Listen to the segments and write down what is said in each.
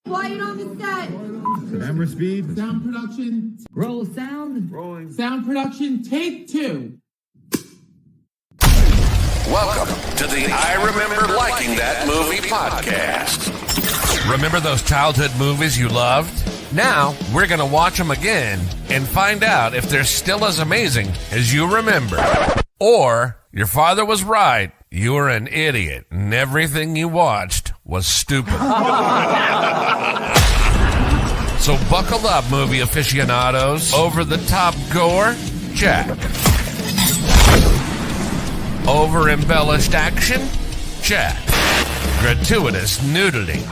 Quiet on the set. Camera speed. Sound production. Roll sound. Rolling. Sound production. Take 2. Welcome to the I Remember Liking That Movie podcast. Remember those childhood movies you loved? Now, we're going to watch them again and find out if they're still as amazing as you remember. Or, your father was right. You were an idiot, and everything you watched was stupid. So buckle up, movie aficionados. Over-the-top gore? Check. Over-embellished action? Check. Gratuitous nudity?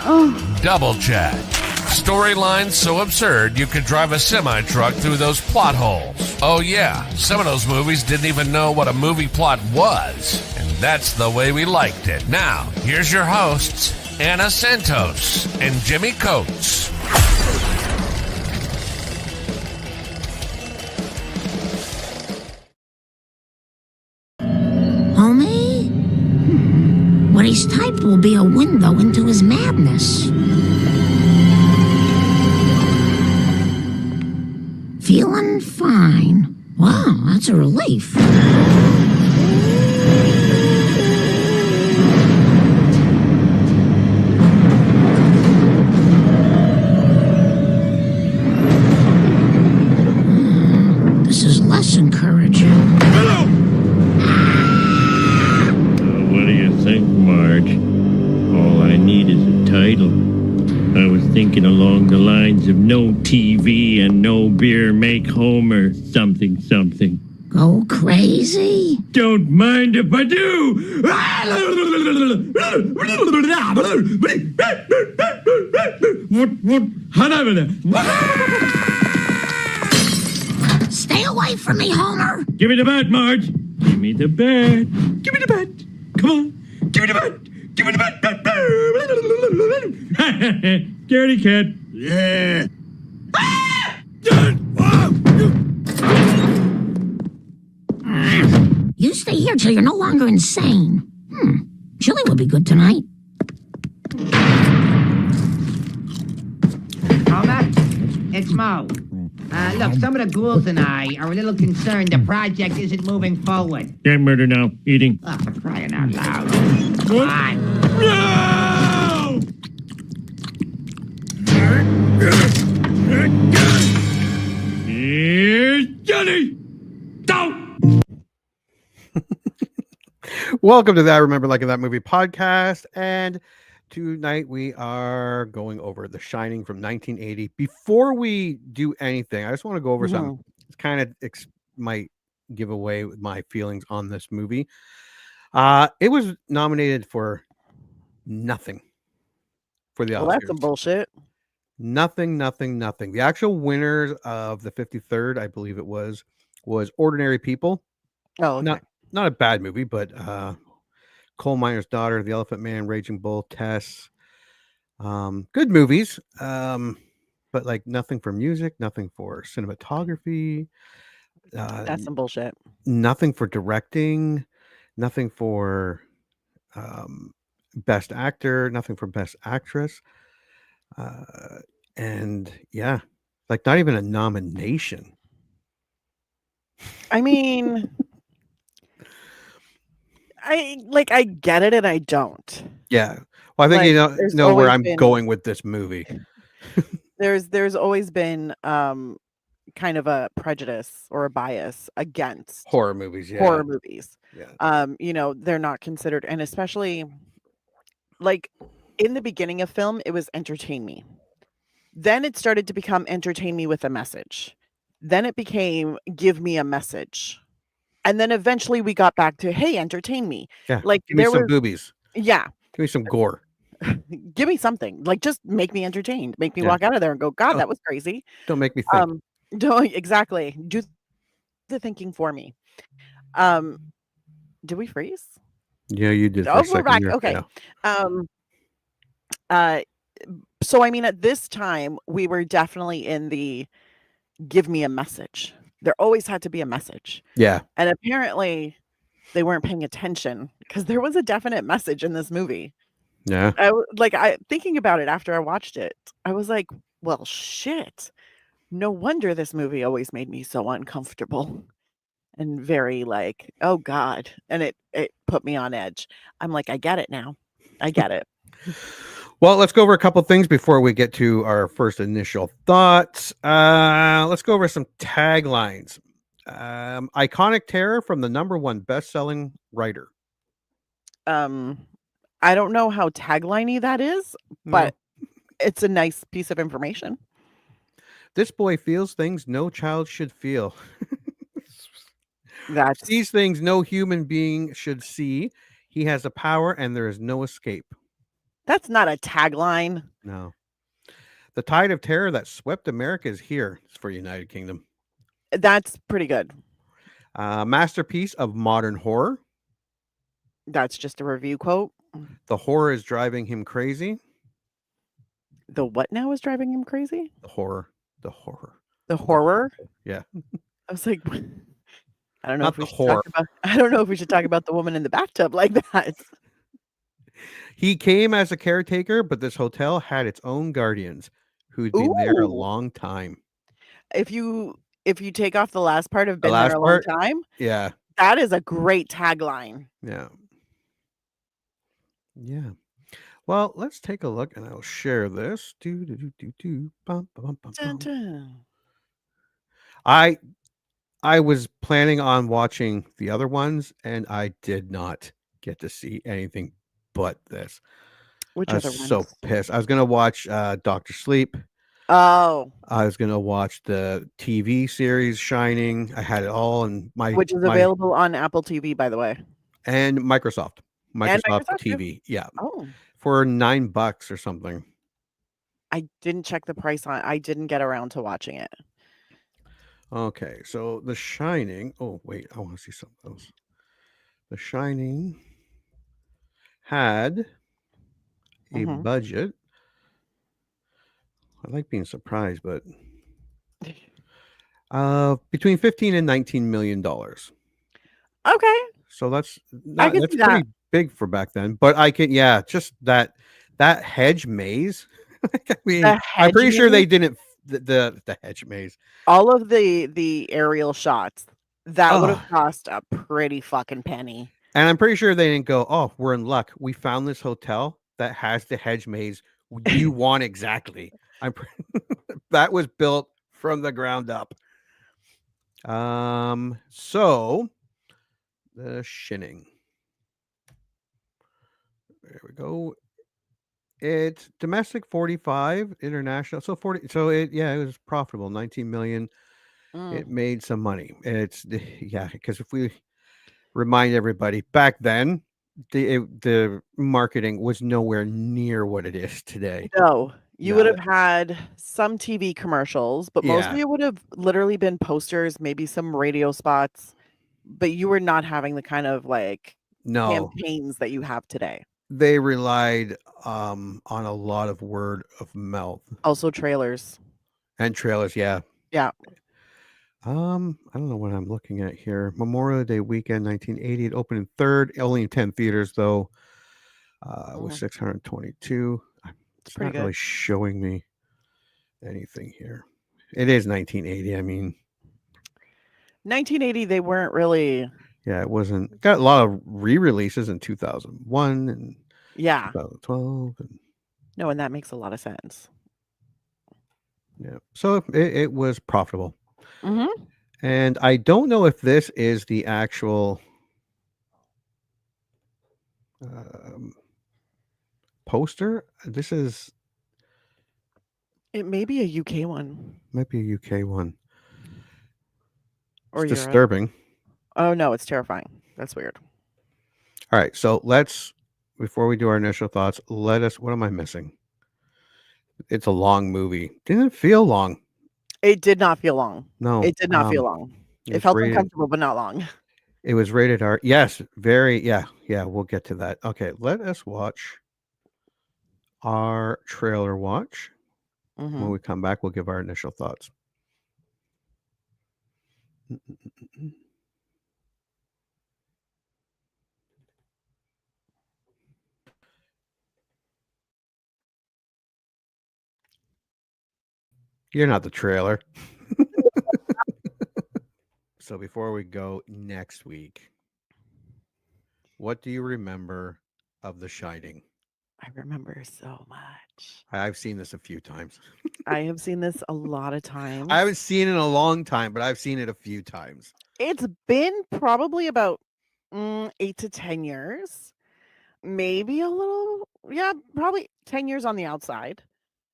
Double check. Storylines so absurd you could drive a semi-truck through those plot holes. Oh yeah, some of those movies didn't even know what a movie plot was. And that's the way we liked it. Now, here's your hosts, Anna Santos and Jimmy Coates. Homie? What he's typed will be a window into his madness. Feeling fine. Wow, that's a relief. This is less encouraging. Hello! What do you think, Marge? All I need is a title. I was thinking along the lines of no TV and no beer make Homer something something. Go crazy? Don't mind if I do! Stay away from me, Homer! Give me the bat, Marge! Give me the bat! Give me the bat! Come on! Give me the bat! Give me the bat! Scaredy cat! Yeah. You stay here till you're no longer insane. Chili would be good tonight. Homer, it's Mo. Look, some of the ghouls and I are a little concerned the project isn't moving forward. Can't murder now. Eating. Oh, for crying out loud. Come on. No! Here's Johnny! Down! Welcome to the I Remember Liking That Movie podcast, and tonight we are going over The Shining from 1980. Before we do anything, I just want to go over something. It's kind of might give away my feelings on this movie. It was nominated for nothing for the Oscars. Well, that's some bullshit. Nothing. The actual winners of the 53rd, I believe it was Ordinary People. Oh, okay. Not a bad movie, but Coal Miner's Daughter, The Elephant Man, Raging Bull, Tess. Good movies, but like nothing for music, nothing for cinematography. That's some bullshit. Nothing for directing, nothing for best actor, nothing for best actress. And yeah, like not even a nomination. I mean, I get it and I don't. Yeah. Well, I think Like, you know where I'm going with this movie. There's always been kind of a prejudice or a bias against Horror movies, yeah. horror movies. Yeah. They're not considered, and especially like in the beginning of film, it was entertain me. Then it started to become entertain me with a message. Then it became give me a message. And then eventually we got back to, hey, entertain me. Yeah. Like Give me there some was, boobies. yeah, Give me some gore. give me something. Like just make me entertained. Make me Yeah. walk out of there and go, God, Oh. that was crazy. Don't make me think. Don't exactly do the thinking for me. Did we freeze? Yeah, you did. For a Oh, we're second back. there. Okay. Yeah. So I mean, at this time, we were definitely in the give me a message. There always had to be a message. Yeah. And apparently they weren't paying attention because there was a definite message in this movie. Yeah. I thinking about it after I watched it, I was like, well, shit. No wonder this movie always made me so uncomfortable and very like, oh God. And it put me on edge. I'm like, I get it now. I get it. Well, let's go over a couple things before we get to our first initial thoughts. Let's go over some taglines. Iconic terror from the #1 best-selling writer. I don't know how tagliney that is, No. but it's a nice piece of information. This boy feels things no child should feel. That's Sees things no human being should see. He has a power and there is no escape. that's not a tagline. No. The tide of terror that swept America is here. It's for United Kingdom. That's pretty good. Masterpiece of modern horror. That's just a review quote. The horror is driving him crazy. The what now is driving him crazy? The horror. The horror. The horror? Yeah. I was like, I don't know Not if we the should horror. talk about I don't know if we should talk about the woman in the bathtub like that. He came as a caretaker, but this hotel had its own guardians who'd been there a Ooh. long time. If you take off the last part of The been there last a long part? time, Yeah. that is a great tagline. Yeah. Yeah. Well, let's take a look and I'll share this. Bum, bum, bum, Dun, bum. dun. I was planning on watching the other ones and I did not get to see anything but this. Which I was other so ones? pissed. I was gonna watch Doctor Sleep. Oh, I was gonna watch the TV series Shining. I had it all in which is my available on Apple TV, by the way. and Microsoft And Microsoft too? TV. Yeah, Oh, for $9 or something. I didn't check the price on I didn't get around to watching it. Okay, so The Shining. Oh wait, I want to see something else. The Shining had a Mhm. budget. I like being surprised, but between 15 and $19 million. Okay, So that's I not can that's see that. pretty big for back then. But I can, yeah, just that hedge maze. I mean, The I'm pretty hedge sure they maze? didn't the hedge maze. All of the aerial shots, that would Oh, have cost a pretty fucking penny. and I'm pretty sure they didn't go, oh, we're in luck. We found this hotel that has the hedge maze you want exactly. That was built from the ground up. So the Shining. There we go. It's domestic 45, international. So 40. So it was profitable. 19 million. It Mm. made some money. Because if we remind everybody back then, the marketing was nowhere near what it is today. No, you would No. have had some TV commercials, but Yeah. mostly it would have literally been posters, maybe some radio spots, but you were not having the kind of, like, No. campaigns that you have today. They relied on a lot of word of mouth Also trailers. and trailers, yeah. Yeah. I don't know what I'm looking at here. Memorial Day weekend, 1980. It opened in third, only in 10 theaters though. Was 622. It's pretty not really good. showing me anything here. It is 1980. I mean, 1980, they weren't really yeah, it wasn't. Got a lot of re-releases in 2001 and Yeah. 2012, and No, and that makes a lot of sense. yeah. So it was profitable. Mhm. And I don't know if this is the actual poster. This is It may be a UK one might be a UK one. or It's Europe. disturbing. Oh, no, it's terrifying. That's weird. All right, so before we do our initial thoughts, what am I missing? It's a long movie. Didn't feel long. It did not feel long. No. It did not feel long. It was felt rated- uncomfortable, but not long. It was rated R. Yes, yeah, we'll get to that. Okay, let us watch our trailer watch. When Mhm. we come back, we'll give our initial thoughts. You're not the trailer. So before we go next week, what do you remember of The Shining? I remember so much. I've seen this a few times. I have seen this a lot of times. I haven't seen it in a long time, but I've seen it a few times. It's been probably about 8 to 10 years. Maybe a little, yeah, probably 10 years on the outside.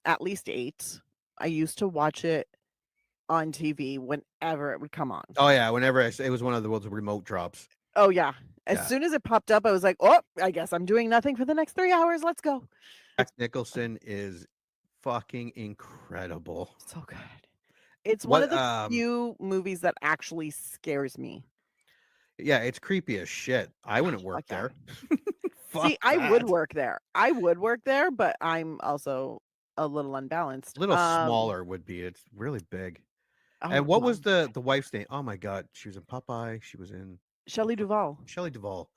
At least 8. I used to watch it on TV whenever it would come on. Oh yeah, whenever it was one of the world's remote drops. Oh yeah. As Yeah. soon as it popped up, I was like, oh, I guess I'm doing nothing for the next 3 hours. Let's go. Jack Nicholson is fucking incredible. So good. It's one of What, the few movies that actually scares me. Yeah, it's creepy as shit. I wouldn't work Fuck yeah. there. See, Fuck I would that. work there. I would work there, but I'm also a little unbalanced. A little smaller would be. It's really big. I And would what was love the wife's name? Oh my god, she was in Popeye. She was in Shelley Duvall. Shelley Duvall.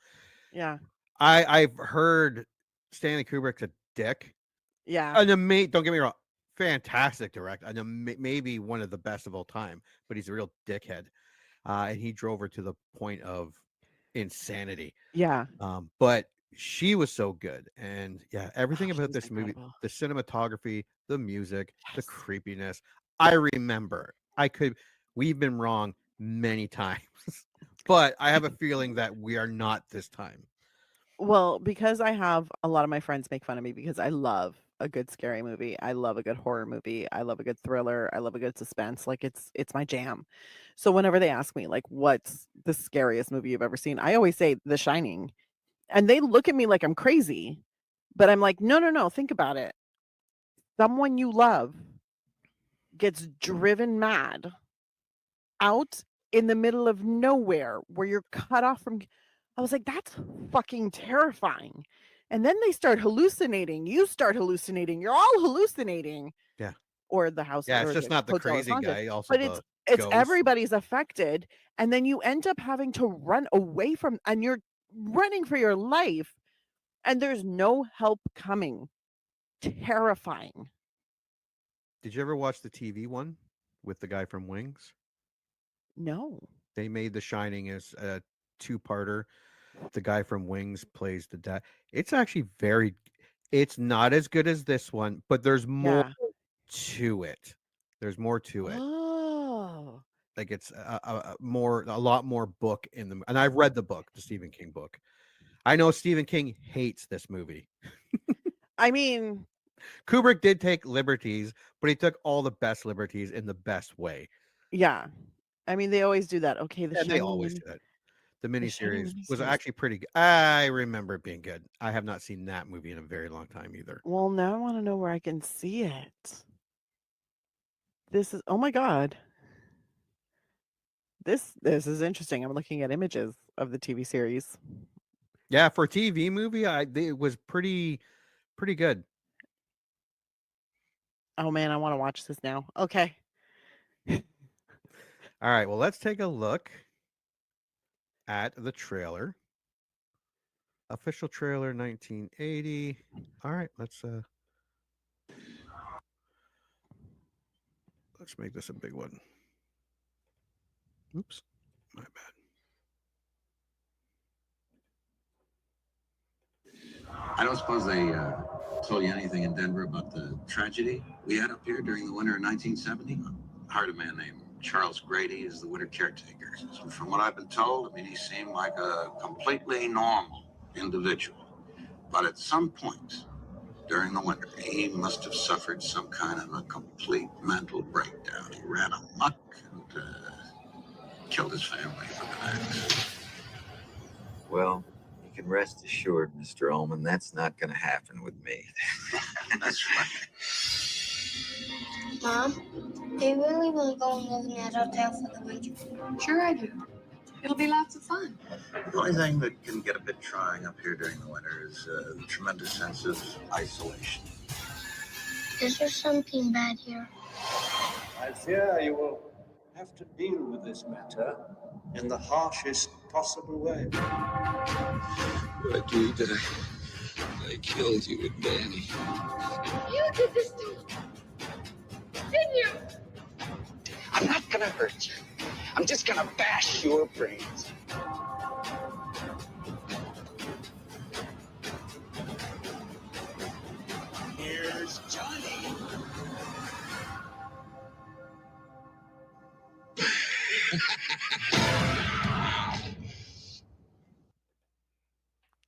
Yeah. I've heard Stanley Kubrick's a dick. Yeah. Don't get me wrong, fantastic director, and maybe one of the best of all time. But he's a real dickhead, and he drove her to the point of insanity. Yeah. But she was so good, and yeah, everything Oh, she about was this movie, incredible. the cinematography, the music, the Yes. creepiness. I remember. We've been wrong many times, but I have a feeling that we are not this time. Well, because I have a lot of my friends make fun of me because I love a good scary movie. I love a good horror movie. I love a good thriller. I love a good suspense. Like it's my jam. So whenever they ask me like what's the scariest movie you've ever seen, I always say The Shining. And they look at me like I'm crazy. But I'm like, no, think about it. Someone you love gets driven mad out in the middle of nowhere where you're cut off from. I was like, that's fucking terrifying. And then they start hallucinating. You start hallucinating. You're all hallucinating. Yeah. Or the house. Yeah, or it's just not the hotel is crazy haunted. guy. Also, But the it's ghost. everybody's affected. And then you end up having to run away from, and you're running for your life. And there's no help coming. Terrifying. Did you ever watch the TV one with the guy from Wings? No. They made The Shining as a two-parter. The guy from Wings plays the dad. It's actually it's not as good as this one, but there's more to it. There's more to it. Oh. Like it's a lot more book in the, and I've read the book, the Stephen King book. I know Stephen King hates this movie. I mean, Kubrick did take liberties, but he took all the best liberties in the best way. yeah. I mean, they always do that. Okay, They always do that. The miniseries was actually pretty good. I remember it being good. I have not seen that movie in a very long time either. Well, now I want to know where I can see it. This is, oh my God. This is interesting. I'm looking at images of the TV series. Yeah, for a TV movie, it was pretty good. Oh man, I want to watch this now. Okay. All right, well, let's take a look at the trailer. Official trailer 1980. All right, let's make this a big one. Oops, my bad. I don't suppose they told you anything in Denver about the tragedy we had up here during the winter of 1970? I heard a man named Charles Grady is the winter caretaker. So from what I've been told, I mean, he seemed like a completely normal individual. But at some point during the winter, he must have suffered some kind of a complete mental breakdown. He ran amok and killed his family for the next. Well, you can rest assured, Mr. Ullman, that's not going to happen with me. That's right. Mom, do you really want to go and live in that hotel for the winter? Sure I do. It'll be lots of fun. The only thing that can get a bit trying up here during the winter is the tremendous sense of isolation. Is there something bad here? I fear you will have to deal with this matter in the harshest possible way. What did I killed you with Danny. You did this to me, didn't you? I'm not gonna hurt you. I'm just gonna bash your brains. Here's Johnny.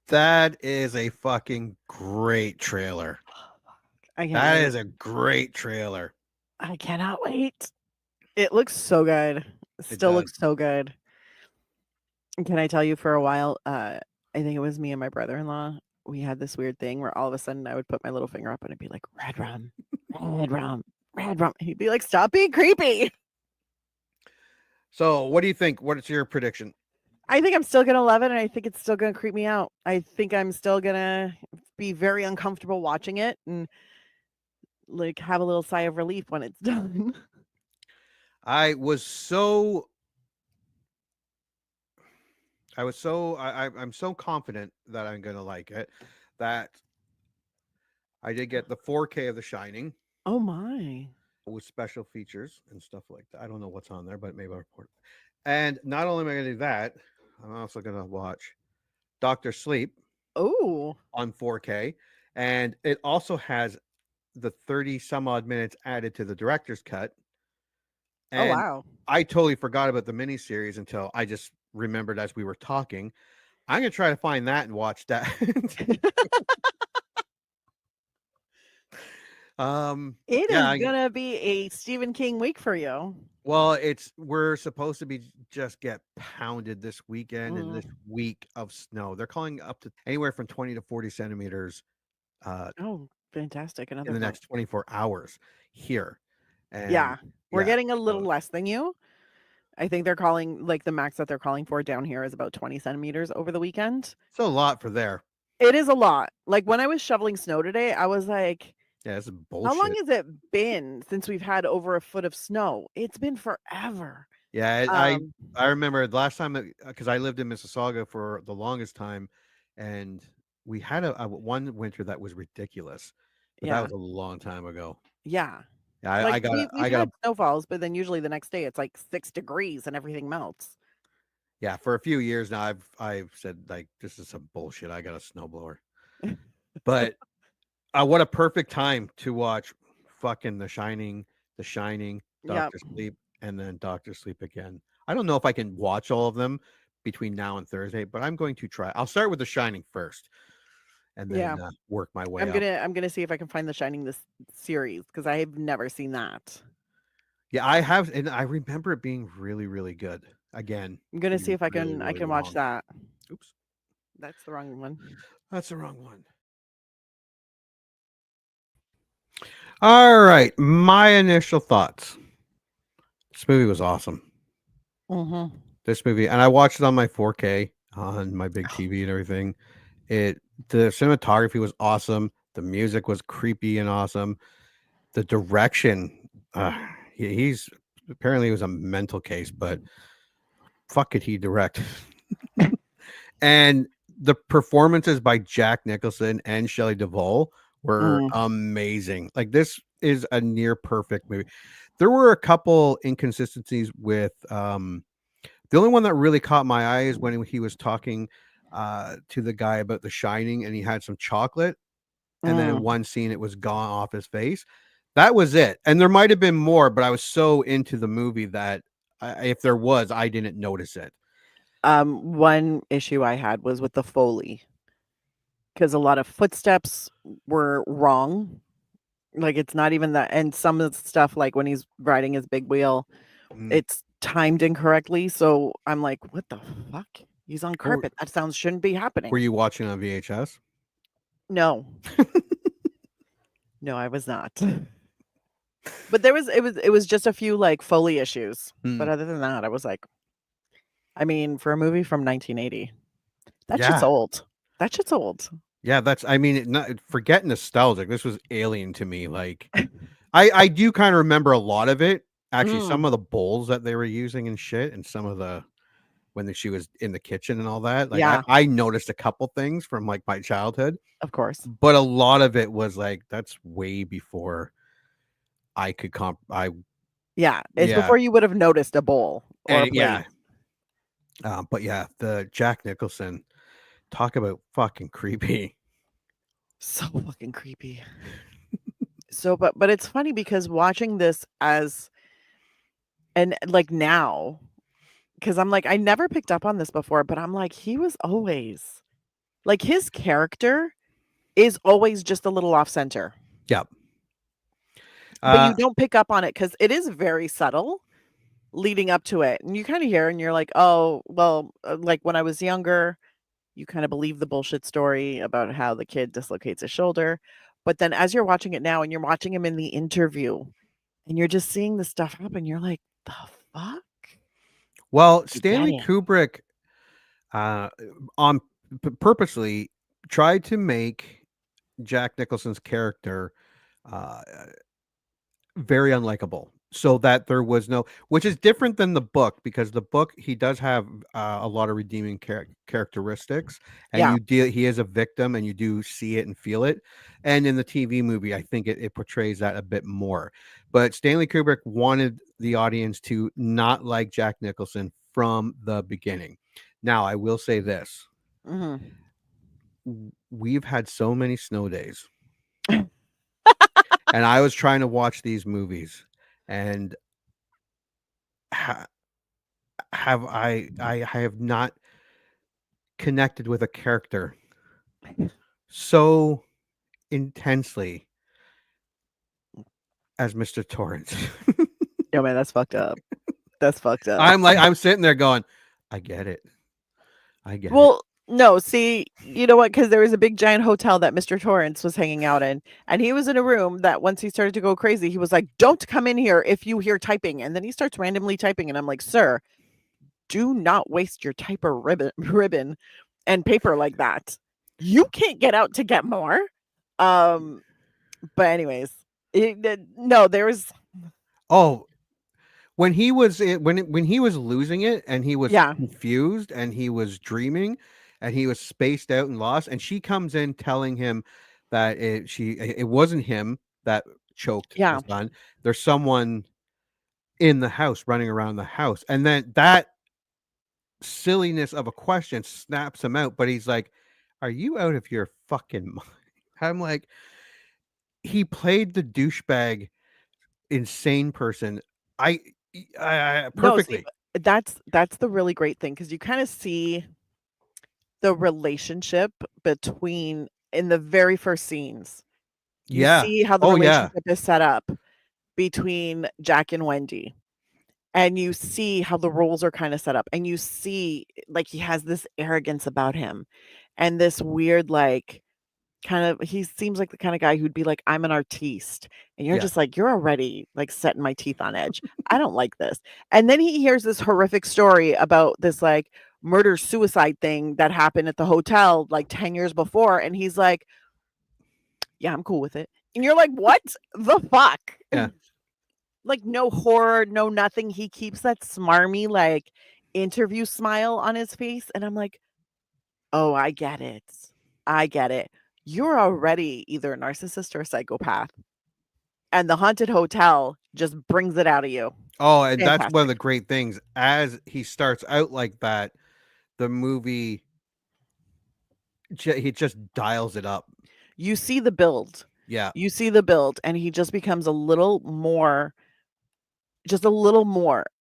That is a fucking great trailer. That is a great trailer. I cannot wait. It looks so good. It still looks so good. And can I tell you, for a while, I think it was me and my brother-in-law, we had this weird thing where all of a sudden I would put my little finger up and it'd be like, Redrum, Redrum, Redrum. He'd be like, stop being creepy. So what do you think? What's your prediction? I think I'm still going to love it, and I think it's still going to creep me out. I think I'm still going to be very uncomfortable watching it and like have a little sigh of relief when it's done. I'm so confident that I'm going to like it that I did get the 4K of The Shining. Oh my. With special features and stuff like that. I don't know what's on there, but maybe I'll report. And not only am I going to do that, I'm also going to watch Dr. Sleep. Oh, on 4K. And it also has the 30 some odd minutes added to the director's cut. And wow. I totally forgot about the miniseries until I just remembered as we were talking. I'm going to try to find that and watch that. It is gonna be a Stephen King week for you. Well, we're supposed to just get pounded this weekend and this week of snow. They're calling up to anywhere from 20 to 40 centimeters. Oh, fantastic! In the next 24 hours here. And yeah, we're getting a little less than you. I think they're calling, like, the max that they're calling for down here is about 20 centimeters over the weekend. It's a lot for there. It is a lot. Like, when I was shoveling snow today, I was like, yeah, it's bullshit. How long has it been since we've had over a foot of snow? It's been forever. Yeah, I remember the last time, because I lived in Mississauga for the longest time, and we had a one winter that was ridiculous. But that was a long time ago. Yeah. Yeah, like, I got snowfalls, but then usually the next day it's like 6 degrees and everything melts. Yeah, for a few years now, I've said, like, this is some bullshit. I got a snowblower. But what a perfect time to watch fucking The Shining, Dr. Sleep, and then Dr. Sleep again. I don't know if I can watch all of them between now and Thursday, but I'm going to try. I'll start with The Shining first, and then work my way up. I'm gonna see if I can find The Shining this series, because I have never seen that. Yeah, I have, and I remember it being really, really good. Again, I'm gonna see if I can watch that. Oops, that's the wrong one. That's the wrong one. All right, my initial thoughts. This movie was awesome. This movie, and I watched it on my 4K on my big TV and everything. The cinematography was awesome. The music was creepy and awesome. The direction, he's apparently it was a mental case, but fuck could he direct? And the performances by Jack Nicholson and Shelley Duvall were amazing. Like, this is a near perfect movie. There were a couple inconsistencies with the only one that really caught my eye is when he was talking to the guy about The Shining, and he had some chocolate, and then in one scene it was gone off his face. That was it. And there might have been more, but I was so into the movie that if there was, I didn't notice it. One issue I had was with the Foley, because a lot of footsteps were wrong. Like, it's not even that. And some of the stuff, like when he's riding his big wheel, it's timed incorrectly. So I'm like, what the fuck? He's on carpet. That sounds shouldn't be happening. Were you watching on VHS? No. No, I was not. But it was just a few like Foley issues. But other than that, I was like, I mean, for a movie from 1980, that shit's old. That shit's old. Yeah, forget nostalgic. This was alien to me. Like, I do kind of remember a lot of it. Actually, some of the bowls that they were using and shit, and some of when she was in the kitchen and all that. Like, I noticed a couple things from like my childhood, of course, but a lot of it was like that's way before I could Yeah, it's Yeah. before you would have noticed a bowl or a And plate. but yeah, the Jack Nicholson, talk about fucking creepy. So fucking creepy. So, but it's funny because watching this and like now, because I'm like, I never picked up on this before, but I'm like, he was always like his character is always just a little off center. Yep. But you don't pick up on it because it is very subtle leading up to it. And you kind of hear and you're like, oh, well, like when I was younger, you kind of believe the bullshit story about how the kid dislocates his shoulder. But then as you're watching it now and you're watching him in the interview and you're just seeing this stuff happen, you're like, the fuck? Well, You get Stanley it. Kubrick on purposely tried to make Jack Nicholson's character very unlikable, so that there was no, which is different than the book, because the book, he does have a lot of redeeming characteristics, and Yeah. he is a victim and you do see it and feel it. And in the TV movie, I think it portrays that a bit more. But Stanley Kubrick wanted the audience to not like Jack Nicholson from the beginning. Now, I will say this. Mhm. We've had so many snow days. And I was trying to watch these movies, and have I have not connected with a character so intensely as Mr. Torrance. Yo, man, that's fucked up. That's fucked up. I'm sitting there going, I get it. I get it. Well, no, see, you know what? Because there was a big giant hotel that Mr. Torrance was hanging out in, and he was in a room that once he started to go crazy, he was like, "Don't come in here if you hear typing." And then he starts randomly typing, and I'm like, "Sir, do not waste your typer ribbon and paper like that. You can't get out to get more." But anyways, no, there was. Oh, when he was when he was losing it, and he was Yeah. confused, and he was dreaming, and he was spaced out and lost, and she comes in telling him that it wasn't him that choked Yeah. his son. There's someone in the house, running around the house, and then that silliness of a question snaps him out. But he's like, "Are you out of your fucking mind?" I'm like, he played the douchebag, insane person. I No, see, perfectly. that's the really great thing because you kind of see the relationship between in the very first scenes. You Yeah. see how the Oh, yeah. relationship is set up between Jack and Wendy. And you see how the roles are kind of set up. And you see like he has this arrogance about him and this weird, like, kind of, he seems like the kind of guy who'd be like, I'm an artiste. And you're Yeah. just like, you're already like setting my teeth on edge. I don't like this. And then he hears this horrific story about this like murder suicide thing that happened at the hotel like 10 years before. And he's like, yeah, I'm cool with it. And you're like, what the fuck? Yeah. Like no horror, no nothing. He keeps that smarmy like interview smile on his face. And I'm like, oh, I get it. I get it. You're already either a narcissist or a psychopath. And the haunted hotel just brings it out of you. Oh, and that's one of Fantastic. the great things. As he starts out like that, the movie, he just dials it up. You see the build. Yeah. You see the build, and he just becomes a little more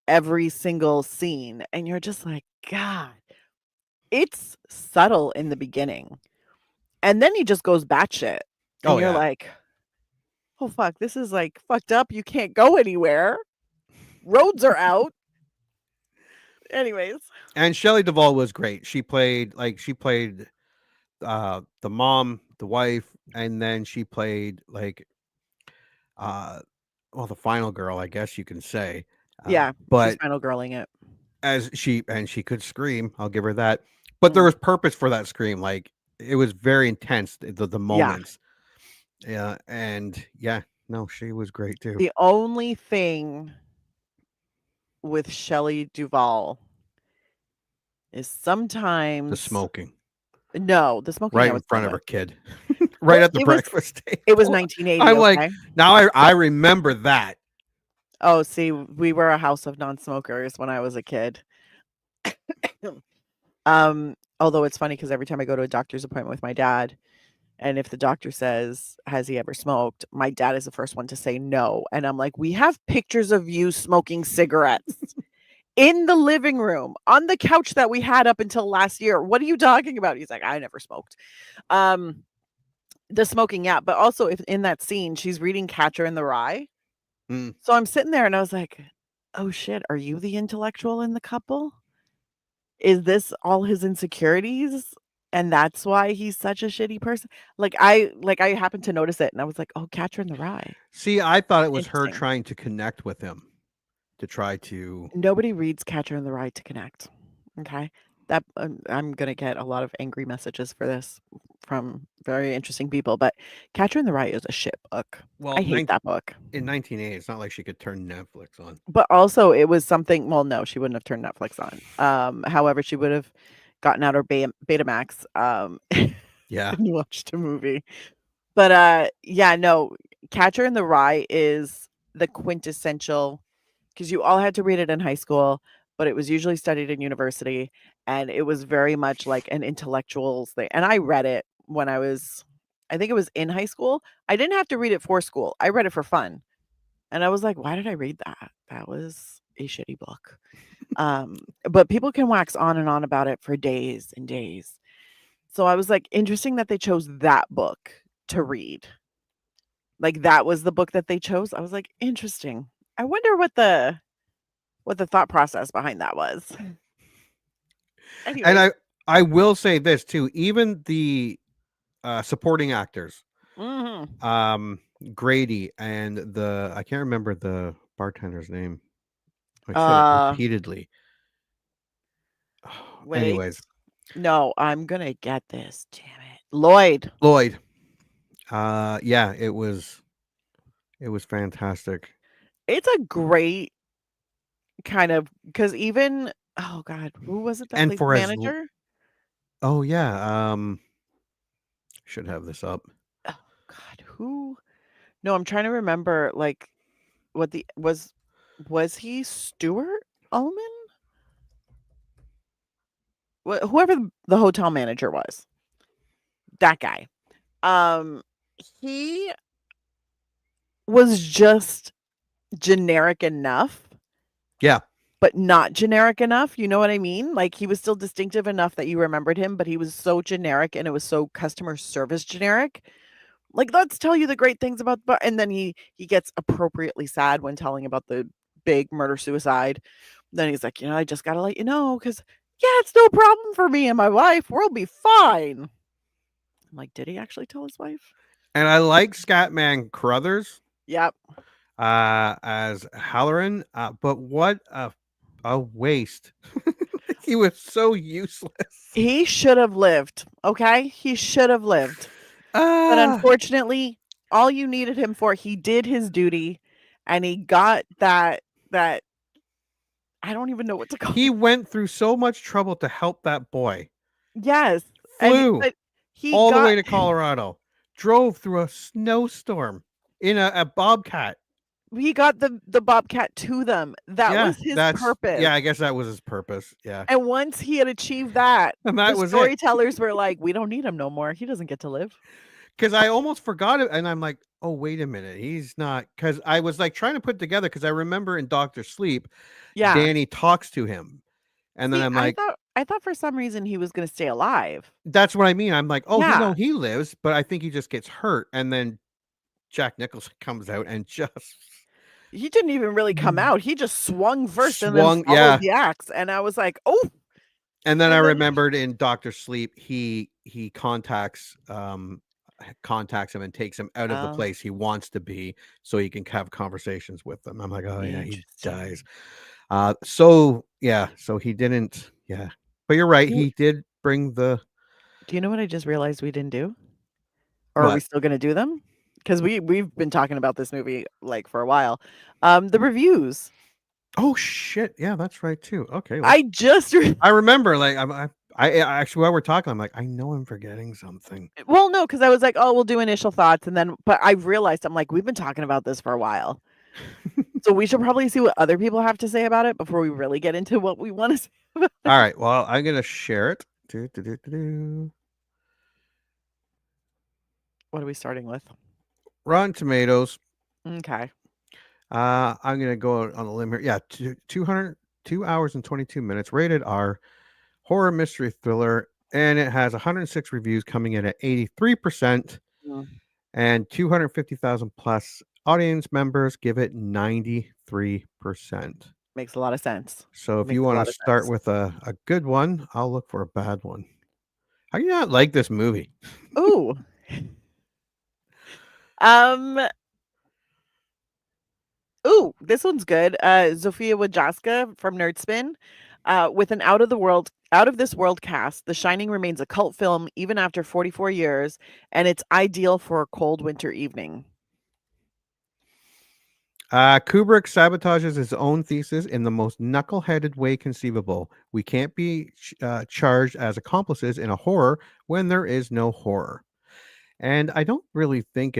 every single scene. And you're just like, God, it's subtle in the beginning. And then he just goes batshit. And Oh, you're yeah. like, oh, fuck, this is like fucked up. You can't go anywhere. Roads are out. Anyways. And Shelley Duvall was great. She played the mom, the wife, and then she played like well, the final girl, I guess you can say. Yeah, she's But final girling it. as she could scream, I'll give her that. But there was purpose for that scream. Like, it was very intense, the moments. Yeah, and yeah, no, she was great too. The only thing with Shelley Duvall is sometimes The smoking. No, the smoking Right I in was front fine of her with. kid. Right Well, at the breakfast table. It was 1980. I'm like, Okay? now I remember that. Oh, see, we were a house of non-smokers when I was a kid. Although it's funny because every time I go to a doctor's appointment with my dad, and if the doctor says, "Has he ever smoked?" my dad is the first one to say no. And I'm like, "We have pictures of you smoking cigarettes in the living room on the couch that we had up until last year. What are you talking about?" He's like, "I never smoked." The smoking, yeah, but also if in that scene she's reading Catcher in the Rye. Mm. So I'm sitting there and I was like, "Oh shit, are you the intellectual in the couple? Is this all his insecurities? And that's why he's such a shitty person?" I happened to notice it and I was like, "Oh, Catcher in the Rye." See, I thought it was her Interesting. trying to connect with him, to try to. Nobody reads Catcher in the Rye to connect. Okay. That I'm gonna get a lot of angry messages for this from very interesting people, but Catcher in the Rye is a shit book. Well, I hate that book. in 1980, it's not like she could turn Netflix on. But also it was something, well, no, she wouldn't have turned Netflix on. However, she would have gotten out her Betamax Yeah. and watched a movie. But yeah, no, Catcher in the Rye is the quintessential, because you all had to read it in high school, but it was usually studied in university, and it was very much like an intellectuals thing. And I read it when I think it was in high school. I didn't have to read it for school. I read it for fun. And I was like, "Why did I read that? That was a shitty book." But people can wax on and on about it for days and days. So I was like, interesting that they chose that book to read. Like that was the book that they chose. I was like, interesting. I wonder what the thought process behind that was. Anyway. And I will say this too, even the supporting actors, Grady and I can't remember the bartender's name. I said it repeatedly. Wait. Anyways. No, I'm gonna get this. Damn it. Lloyd. Yeah, it was fantastic. It's a great kind of, because even, oh God, who was it that And played for the as manager? Oh yeah, should have this up. Oh God, who? No, I'm trying to remember like what the was he Stuart Ullman? Whoever the hotel manager was. That guy. He was just generic enough. Yeah. But not generic enough, you know what I mean? Like he was still distinctive enough that you remembered him, but he was so generic and it was so customer service generic. Like, let's tell you the great things about and then he gets appropriately sad when telling about the big murder suicide. Then he's like, I just got to let you know cuz yeah, it's no problem for me and my wife. We'll be fine. I'm like, did he actually tell his wife? And I like Scatman Crothers. Yep. As Halloran, but what a waste. He was so useless. He should have lived, okay? He should have lived. But unfortunately, all you needed him for, he did his duty, and he got that I don't even know what to call it. He went through so much trouble to help that boy. Yes. Flew he all the way to Colorado. Drove through a snowstorm in a Bobcat. He got the Bobcat to them. That was his purpose. Yeah, I guess that was his purpose. Yeah. And once he had achieved that, and that the storytellers were like, we don't need him no more. He doesn't get to live. Because I almost forgot it. And I'm like, oh, wait a minute. He's not. Because I was like trying to put together, because I remember in Dr. Sleep, Danny talks to him. And then I'm like, I thought for some reason he was going to stay alive. That's what I mean. I'm like, oh, he lives, but I think he just gets hurt. And then Jack Nicholson comes out and just. He didn't even really come out. He just swung first and then followed the axe. And I was like, oh. And then I remembered in Dr. Sleep, he contacts him and takes him out of the place he wants to be so he can have conversations with them. I'm like, oh yeah, he dies. So he didn't. Yeah, but you're right. He did bring the. Do you know what I just realized we didn't do? Or are we still going to do them? Because we've been talking about this movie like for a while. The reviews. Oh shit! Yeah, that's right too. Okay, I remember. Like I actually, while we're talking, I'm like, I know I'm forgetting something. Well, no, because I was like, oh, we'll do initial thoughts, and then, but I realized I'm like, we've been talking about this for a while. So we should probably see what other people have to say about it before we really get into what we want to say about it. All right. Well, I'm gonna share it. Do. What are we starting with? Rotten Tomatoes. Okay. I'm gonna go on a limb here. Yeah, 2 hours and 22 minutes. Rated R. Horror mystery thriller, and it has 106 reviews, coming in at 83%, and 250,000 plus audience members give it 93%. Makes a lot of sense. So if Makes you a want lot to of start sense. with a good one, I'll look for a bad one. How do you not like this movie? Ooh. Ooh, this one's good. Zofia Wojcicka from Nerdspin. With an out of this world cast, The Shining remains a cult film even after 44 years, and it's ideal for a cold winter evening. Kubrick sabotages his own thesis in the most knuckle-headed way conceivable. We can't be charged as accomplices in a horror when there is no horror. And I don't really think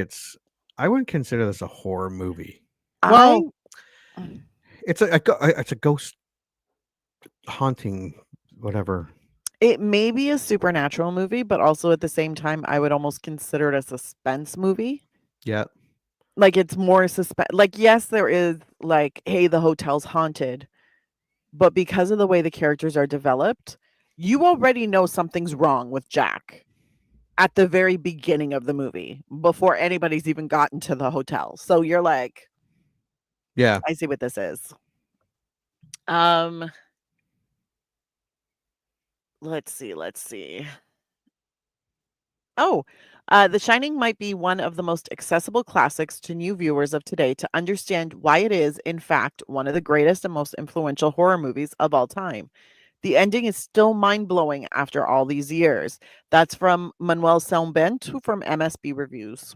I wouldn't consider this a horror movie. Well, it's a ghost haunting, whatever. It may be a supernatural movie, but also at the same time, I would almost consider it a suspense movie. Yeah. Like, it's more suspense. Like, yes, there is, like, hey, the hotel's haunted. But because of the way the characters are developed, you already know something's wrong with Jack at the very beginning of the movie before anybody's even gotten to the hotel. So you're like, yeah, I see what this is. Let's see. Oh, The Shining might be one of the most accessible classics to new viewers of today to understand why it is, in fact, one of the greatest and most influential horror movies of all time. The ending is still mind-blowing after all these years. That's from Manuel Salmbent from MSB Reviews.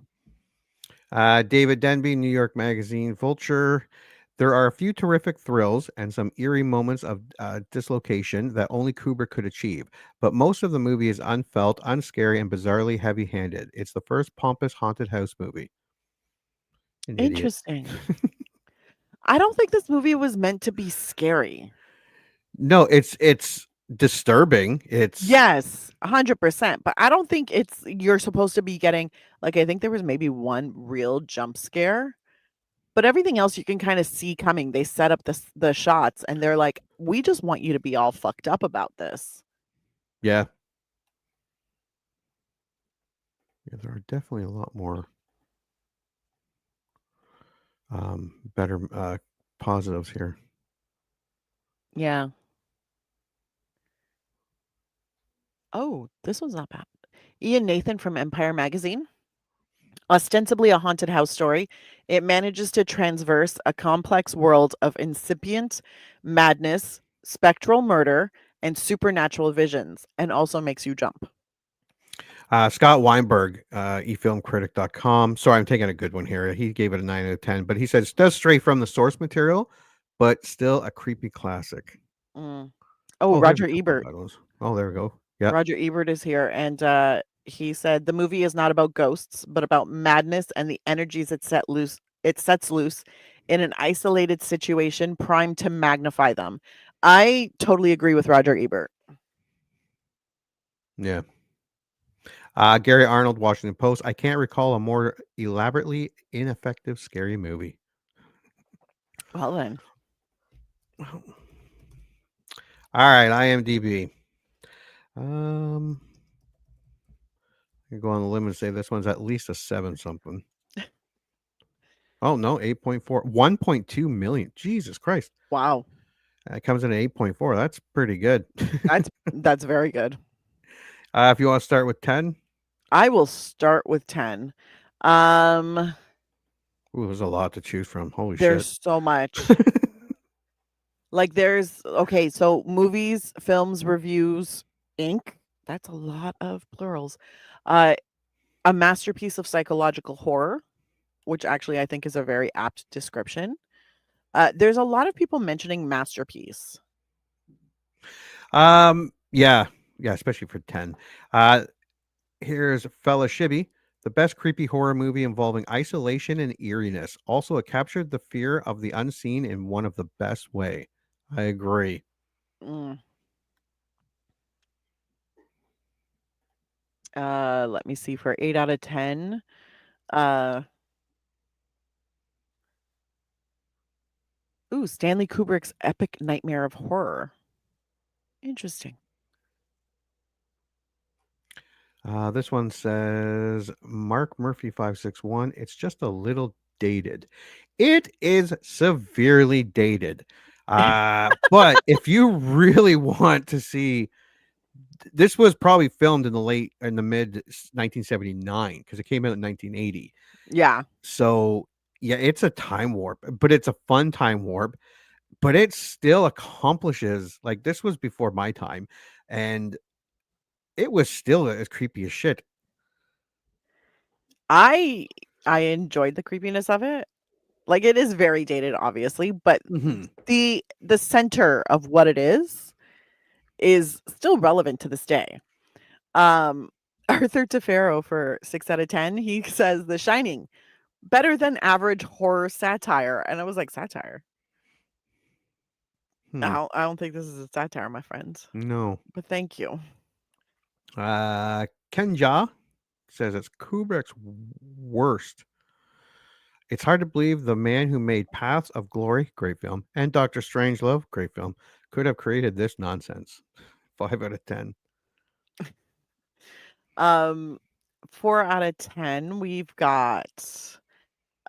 David Denby, New York Magazine, Vulture. There are a few terrific thrills and some eerie moments of dislocation that only Kubrick could achieve, but most of the movie is unfelt, unscary, and bizarrely heavy-handed. It's the first pompous haunted house movie. Interesting. I don't think this movie was meant to be scary. No, it's disturbing. Yes, 100%. But I don't think you're supposed to be getting, like, I think there was maybe one real jump scare, but everything else you can kind of see coming. They set up the shots and they're like, we just want you to be all fucked up about this. Yeah. Yeah, there are definitely a lot more better positives here. Yeah. Oh, this one's not bad. Ian Nathan from Empire Magazine. Ostensibly a haunted house story, it manages to transverse a complex world of incipient madness, spectral murder, and supernatural visions, and also makes you jump. Scott Weinberg, efilmcritic.com. Sorry, I'm taking a good one here. He gave it a 9 out of 10, but he said it does stray from the source material, but still a creepy classic. Oh, Roger Ebert. Oh, there we go. Yeah. Roger Ebert is here, and he said the movie is not about ghosts, but about madness and the energies it sets loose in an isolated situation primed to magnify them. I totally agree with Roger Ebert. Yeah. Gary Arnold, Washington Post. I can't recall a more elaborately ineffective scary movie. Well then. All right, IMDb. I can go on the limb and say this one's at least a 7 something. Oh no, 8.4, 1.2 million. Jesus Christ! Wow, it comes in at 8.4. That's pretty good. that's very good. If you want to start with 10, I will start with 10. Ooh, there's a lot to choose from. Holy shit! There's so much. Like so movies, films, reviews, Inc. That's a lot of plurals. A masterpiece of psychological horror, which actually I think is a very apt description. There's a lot of people mentioning masterpiece. Yeah, especially for 10. Here's Fella Shibby. The best creepy horror movie involving isolation and eeriness. Also, it captured the fear of the unseen in one of the best way. I agree. Mm. Let me see. For 8 out of 10, Stanley Kubrick's epic nightmare of horror. Interesting. This one says Mark Murphy 561. It's just a little dated. It is severely dated. But if you really want to see, this was probably filmed in the mid 1979 because it came out in 1980. Yeah. So yeah, it's a time warp, but it's a fun time warp. But it still accomplishes, like, this was before my time, and it was still as creepy as shit. I enjoyed the creepiness of it. Like, it is very dated, obviously, but the center of what it is still relevant to this day. Arthur Tafaro for 6 out of 10, he says The Shining, better than average horror satire. And I was like, satire? I don't think this is a satire, my friends. No. But thank you. Kenja says it's Kubrick's worst. It's hard to believe the man who made Paths of Glory, great film, and Dr. Strangelove, great film, could have created this nonsense. 5 out of 10. 4 out of 10, we've got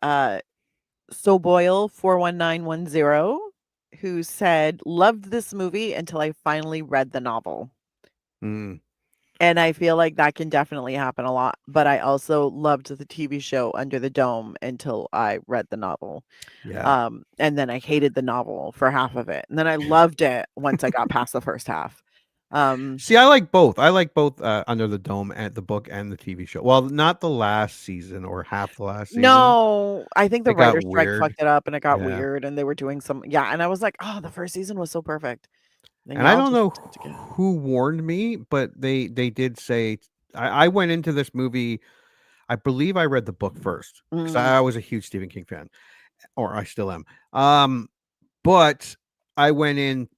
So Boyle 41910, who said, loved this movie until I finally read the novel. And I feel like that can definitely happen a lot. But I also loved the TV show Under the Dome until I read the novel. Yeah. And then I hated the novel for half of it. And then I loved it once I got past the first half. See, I like both. I like both Under the Dome and the book and the TV show. Well, not the last season or half the last season. No, I think the It got writer's strike weird. fucked it up and it got Yeah. weird and they were doing some, and I was like, oh, the first season was so perfect. And I don't know who warned me, but they did say, I went into this movie, I believe I read the book first because I was a huge Stephen King fan, or I still am. But I went in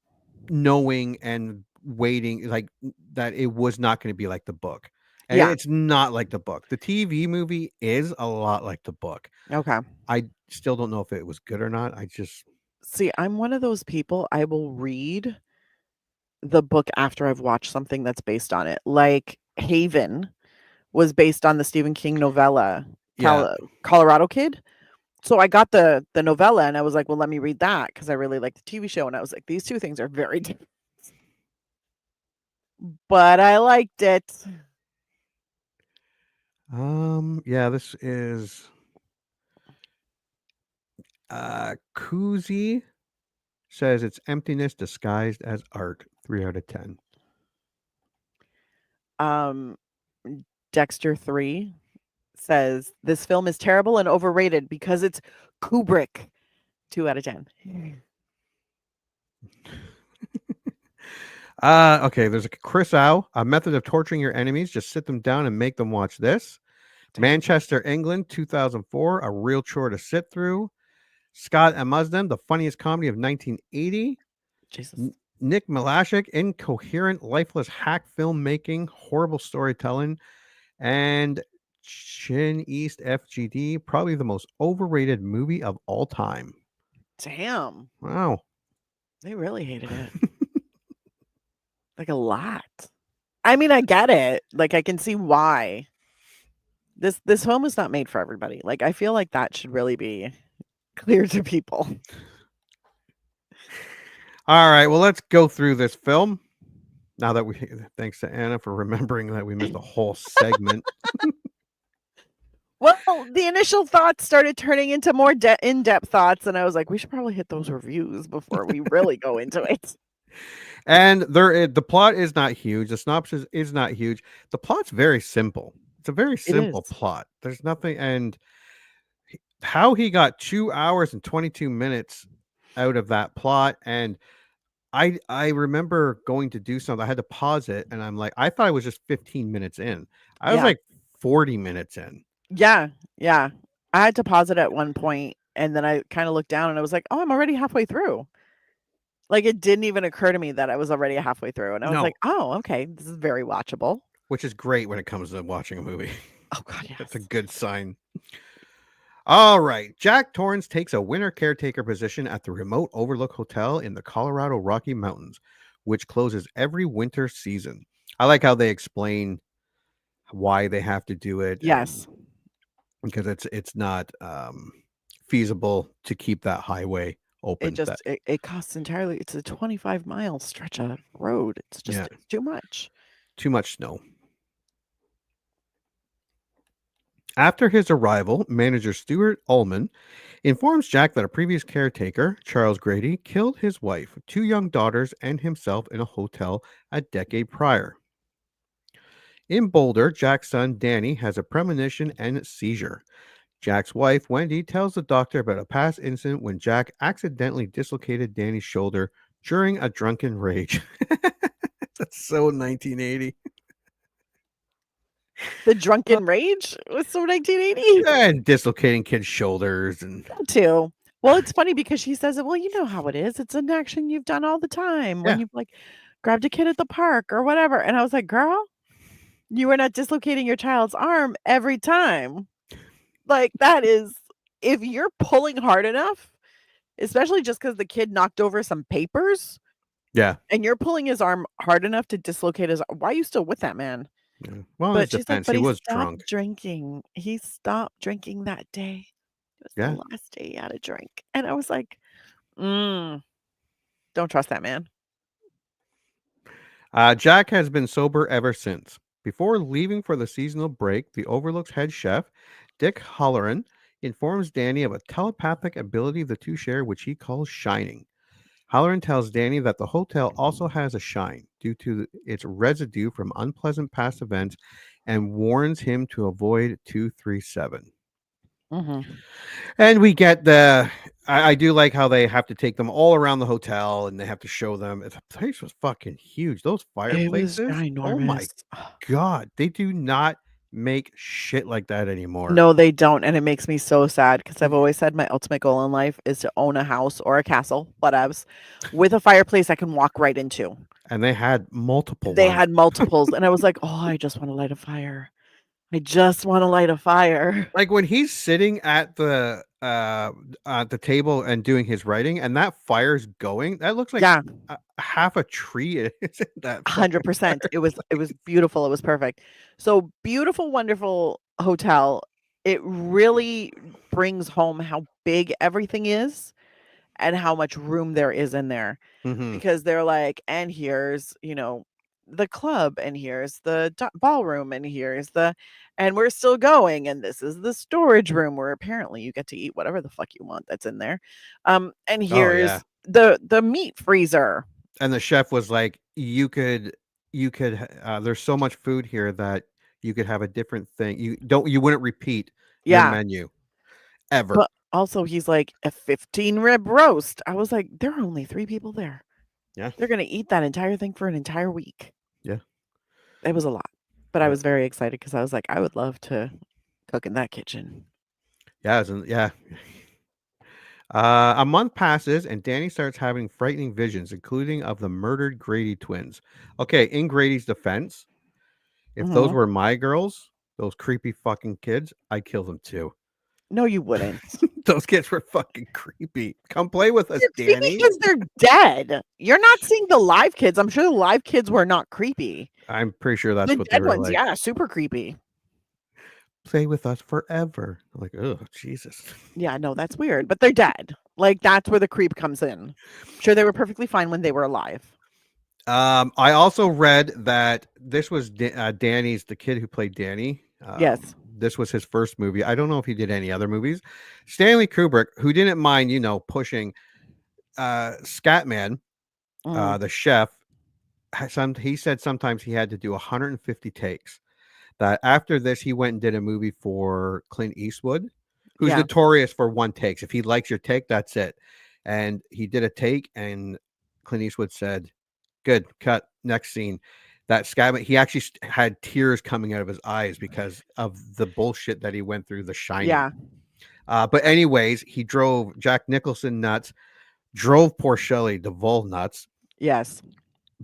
knowing and waiting like that it was not going to be like the book. And it's not like the book. The TV movie is a lot like the book. Okay. I still don't know if it was good or not. See, I'm one of those people, I will read the book after I've watched something that's based on it. Like Haven was based on the Stephen King novella, Colorado Kid. So I got the novella and I was like, well, let me read that because I really like the TV show. And I was like, these two things are very different. But I liked it. Yeah, this is Koozie says it's emptiness disguised as art. 3 out of 10. Dexter 3 says this film is terrible and overrated because it's Kubrick. 2 out of 10. Okay, there's a Chris Au, a method of torturing your enemies. Just sit them down and make them watch this. Manchester, England, 2004, a real chore to sit through. Scott and Muslim, the funniest comedy of 1980. Jesus. Nick Malashik, incoherent, lifeless hack filmmaking, horrible storytelling. And Chin East FGD, probably the most overrated movie of all time. Damn. Wow. They really hated it. Like a lot. I mean, I get it. Like I can see why. This film is not made for everybody. Like I feel like that should really be clear to people. All right, well, let's go through this film. Now that thanks to Anna for remembering that we missed a whole segment. Well, the initial thoughts started turning into more in-depth thoughts, and I was like, we should probably hit those reviews before we really go into it. And the plot is not huge. The synopsis is not huge. The plot's very simple. It's a very simple plot. There's nothing, and how he got 2 hours and 22 minutes out of that plot. And I remember going to do something. I had to pause it, and I'm like, I thought I was just 15 minutes in. I was like 40 minutes in. Yeah. I had to pause it at one point, and then I kind of looked down and I was like, oh, I'm already halfway through. Like, it didn't even occur to me that I was already halfway through. And I was No. like, oh, okay, this is very watchable. Which is great when it comes to watching a movie. Oh, God, yes. That's a good sign. All right. Jack Torrance takes a winter caretaker position at the remote Overlook Hotel in the Colorado Rocky Mountains, which closes every winter season. I like how they explain why they have to do it. Yes. Because it's not feasible to keep that highway open. It costs entirely. It's a 25-mile stretch of road. It's just it's too much. Too much snow. After his arrival, manager Stuart Ullman informs Jack that a previous caretaker, Charles Grady, killed his wife, 2 young daughters, and himself in a hotel a decade prior. In Boulder, Jack's son Danny has a premonition and seizure. Jack's wife, Wendy, tells the doctor about a past incident when Jack accidentally dislocated Danny's shoulder during a drunken rage. That's so 1980. The drunken rage was so 1980. And dislocating kids' shoulders and that too. Well, it's funny because she says it. Well, you know how it is. It's an action you've done all the time when you've like grabbed a kid at the park or whatever. And I was like, girl, you were not dislocating your child's arm every time. Like, that is, if you're pulling hard enough, especially just because the kid knocked over some papers. Yeah. And you're pulling his arm hard enough to dislocate his arm. Why are you still with that man? Yeah. Well, But she's like, but he was stopped drunk. drinking. He stopped drinking that day. It was the last day he had a drink. And I was like, don't trust that man. Jack has been sober ever since. Before leaving for the seasonal break, the Overlook's head chef, Dick Halloran, informs Danny of a telepathic ability the two share, which he calls shining. Halloran tells Danny that the hotel also has a shine due to its residue from unpleasant past events and warns him to avoid 237. And we get I do like how they have to take them all around the hotel and they have to show them. The place was fucking huge. Those fireplaces. It was ginormous. Oh my God. They do not make shit like that anymore. No, they don't. And it makes me so sad because I've always said my ultimate goal in life is to own a house or a castle, whatevs, with a fireplace I can walk right into. And they had multiple. They had multiples. And I was like, oh, I just want to light a fire. I just want to light a fire. Like when he's sitting at the table and doing his writing, and that fire's going. That looks like half a tree. That 100%. It was beautiful. It was perfect. So beautiful, wonderful hotel. It really brings home how big everything is and how much room there is in there. Because they're like, and here's the club, and here's the ballroom, and and we're still going, and this is the storage room where apparently you get to eat whatever the fuck you want that's in there, and here's the meat freezer. And the chef was like, you could there's so much food here that you could have a different thing. You wouldn't repeat the menu ever. But also he's like, a 15 rib roast. I was like, there are only 3 people there. Yeah, they're gonna eat that entire thing for an entire week. Yeah, it was a lot, but I was very excited because I was like, I would love to cook in that kitchen. Yeah. A month passes and Danny starts having frightening visions, including of the murdered Grady twins. Okay, in Grady's defense, if those were my girls, those creepy fucking kids, I'd kill them too. No, you wouldn't. Those kids were fucking creepy. Come play with us, Danny. Because they're dead. You're not seeing the live kids. I'm sure the live kids were not creepy. I'm pretty sure that's the what dead they were ones, like. yeah, super creepy. Play with us forever. I'm like, oh, Jesus. Yeah, no, that's weird. But they're dead. Like, that's where the creep comes in. Sure, they were perfectly fine when they were alive. I also read that this was Danny's, the kid who played Danny. Yes. This was his first movie. I don't know if he did any other movies. Stanley Kubrick, who didn't mind, pushing Scatman, the chef, he said sometimes he had to do 150 takes. That after this, he went and did a movie for Clint Eastwood, who's notorious for one takes. If he likes your take, that's it. And he did a take, and Clint Eastwood said, "Good, cut, next scene." that scab, he actually had tears coming out of his eyes because of the bullshit that he went through, The Shining. Yeah. But anyways, he drove Jack Nicholson nuts, drove poor Shelley Duvall nuts. Yes.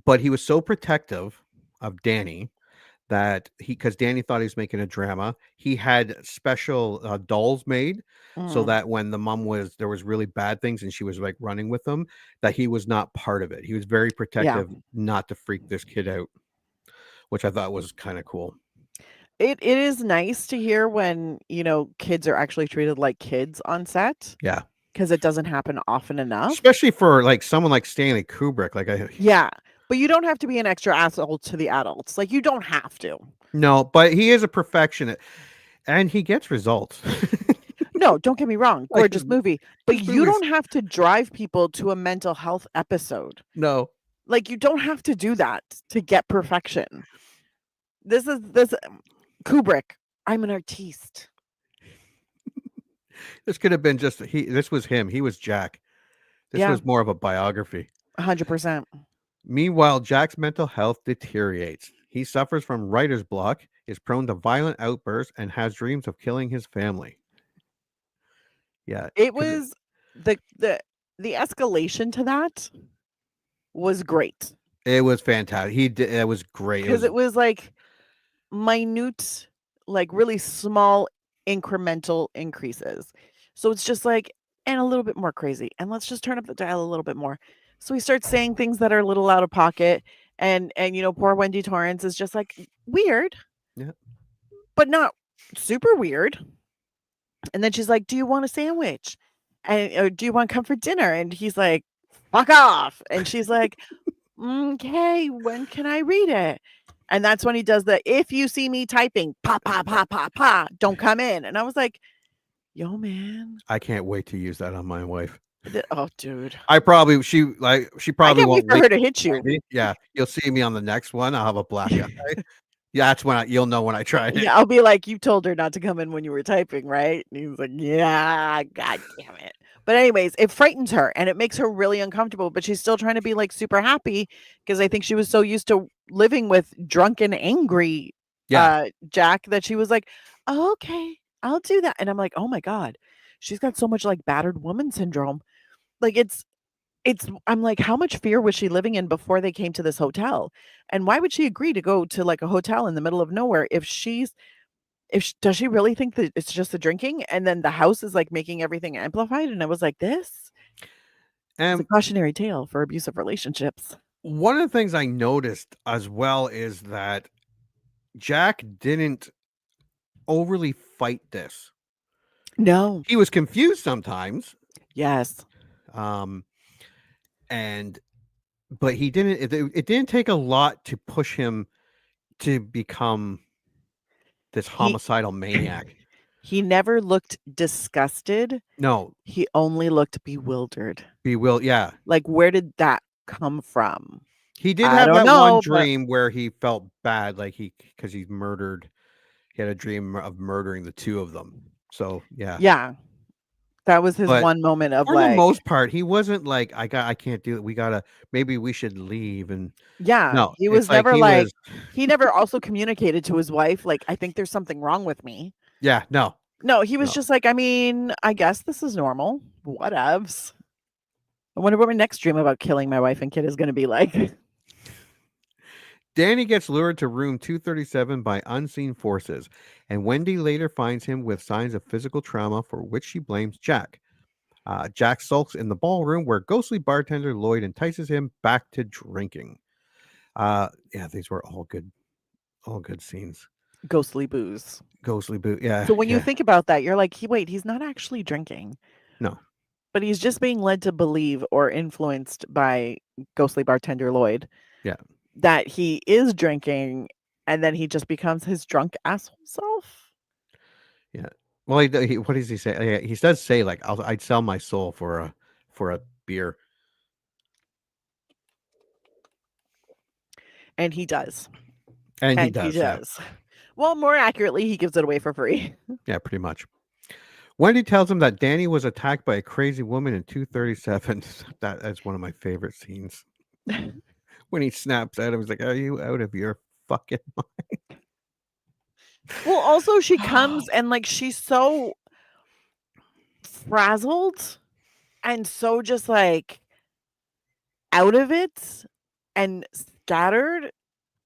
But he was so protective of Danny that because Danny thought he was making a drama, he had special dolls made so that when the mom there was really bad things and she was like running with them, that he was not part of it. He was very protective not to freak this kid out, which I thought was kind of cool. It is nice to hear when, kids are actually treated like kids on set. Yeah. Because it doesn't happen often enough. Especially for like someone like Stanley Kubrick. Yeah. But you don't have to be an extra asshole to the adults. Like, you don't have to. No, but he is a perfectionist and he gets results. No, don't get me wrong. Gorgeous movie. But you don't have to drive people to a mental health episode. No. Like, you don't have to do that to get perfection. This Kubrick. I'm an artiste. This could have been this was him. He was Jack. This was more of a biography. 100%. Meanwhile, Jack's mental health deteriorates. He suffers from writer's block, is prone to violent outbursts, and has dreams of killing his family. Yeah. It was the escalation to that was great. It was fantastic. It was great. Because it was like minute, like really small incremental increases. So it's just like, and a little bit more crazy. And let's just turn up the dial a little bit more. So he starts saying things that are a little out of pocket. And poor Wendy Torrance is just like weird. Yeah. But not super weird. And then she's like, do you want a sandwich? Or do you want to come for dinner? And he's like, fuck off. And she's like, okay, when can I read it? And that's when he does the, if you see me typing, pa, pa, pa, pa, pa, don't come in. And I was like, yo, man. I can't wait to use that on my wife. Oh, dude. She probably won't wait for her to hit you. Yeah. You'll see me on the next one. I'll have a black eye. Yeah, that's when you'll know when I tried it. Yeah, I'll be like, you told her not to come in when you were typing, right? And he was like, yeah, god damn it. But anyways, it frightens her and it makes her really uncomfortable, but she's still trying to be like super happy because I think she was so used to living with drunken, angry Jack that she was like, oh, okay, I'll do that. And I'm like, oh my God, she's got so much like battered woman syndrome. Like I'm like, how much fear was she living in before they came to this hotel? And why would she agree to go to like a hotel in the middle of nowhere does she really think that it's just the drinking? And then the house is like making everything amplified. And I was like, this is a cautionary tale for abusive relationships. One of the things I noticed as well is that Jack didn't overly fight this. No. He was confused sometimes. Yes. But he didn't, it didn't take a lot to push him to become this homicidal maniac. He never looked disgusted. No. He only looked bewildered. Yeah. Like, where did that come from? He did have that one dream where he felt bad, like because he had a dream of murdering the two of them. So, yeah. Yeah. That was his one moment of for the most part, he wasn't like, I can't do it. Maybe we should leave. And no, he was never he never also communicated to his wife, like, I think there's something wrong with me. Yeah, no. No, he was just like, I mean, I guess this is normal. Whatevs. I wonder what my next dream about killing my wife and kid is going to be like. Danny gets lured to room 237 by unseen forces, and Wendy later finds him with signs of physical trauma for which she blames Jack. Jack sulks in the ballroom where ghostly bartender Lloyd entices him back to drinking. These were all good scenes. Ghostly booze. Yeah. So when you think about that, you're like, he's not actually drinking. No. But he's just being led to believe or influenced by ghostly bartender Lloyd. Yeah. That he is drinking, and then he just becomes his drunk asshole self. Yeah. Well, what does he say? He does say like, I'd sell my soul for a beer. And he does. And he does. Yeah. Well, more accurately, he gives it away for free. Yeah, pretty much. Wendy tells him that Danny was attacked by a crazy woman in 237. That's one of my favorite scenes. when he snaps at him, he's like, "Are you out of your fucking mind?" Well, also she comes and like she's so frazzled and so just like out of it and scattered,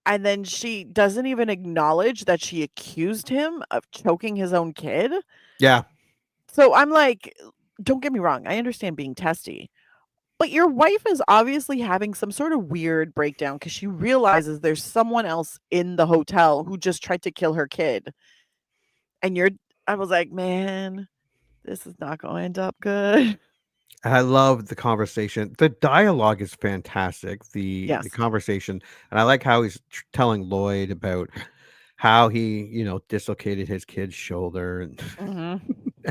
and then she doesn't even acknowledge that she accused him of choking his own kid. Yeah. So I'm like, don't get me wrong, I understand being testy, but your wife is obviously having some sort of weird breakdown because she realizes there's someone else in the hotel who just tried to kill her kid. And I was like, man, this is not going to end up good. I love the conversation. The dialogue is fantastic. The Yes. conversation, and I like how he's telling Lloyd about how he, dislocated his kid's shoulder, and Mhm.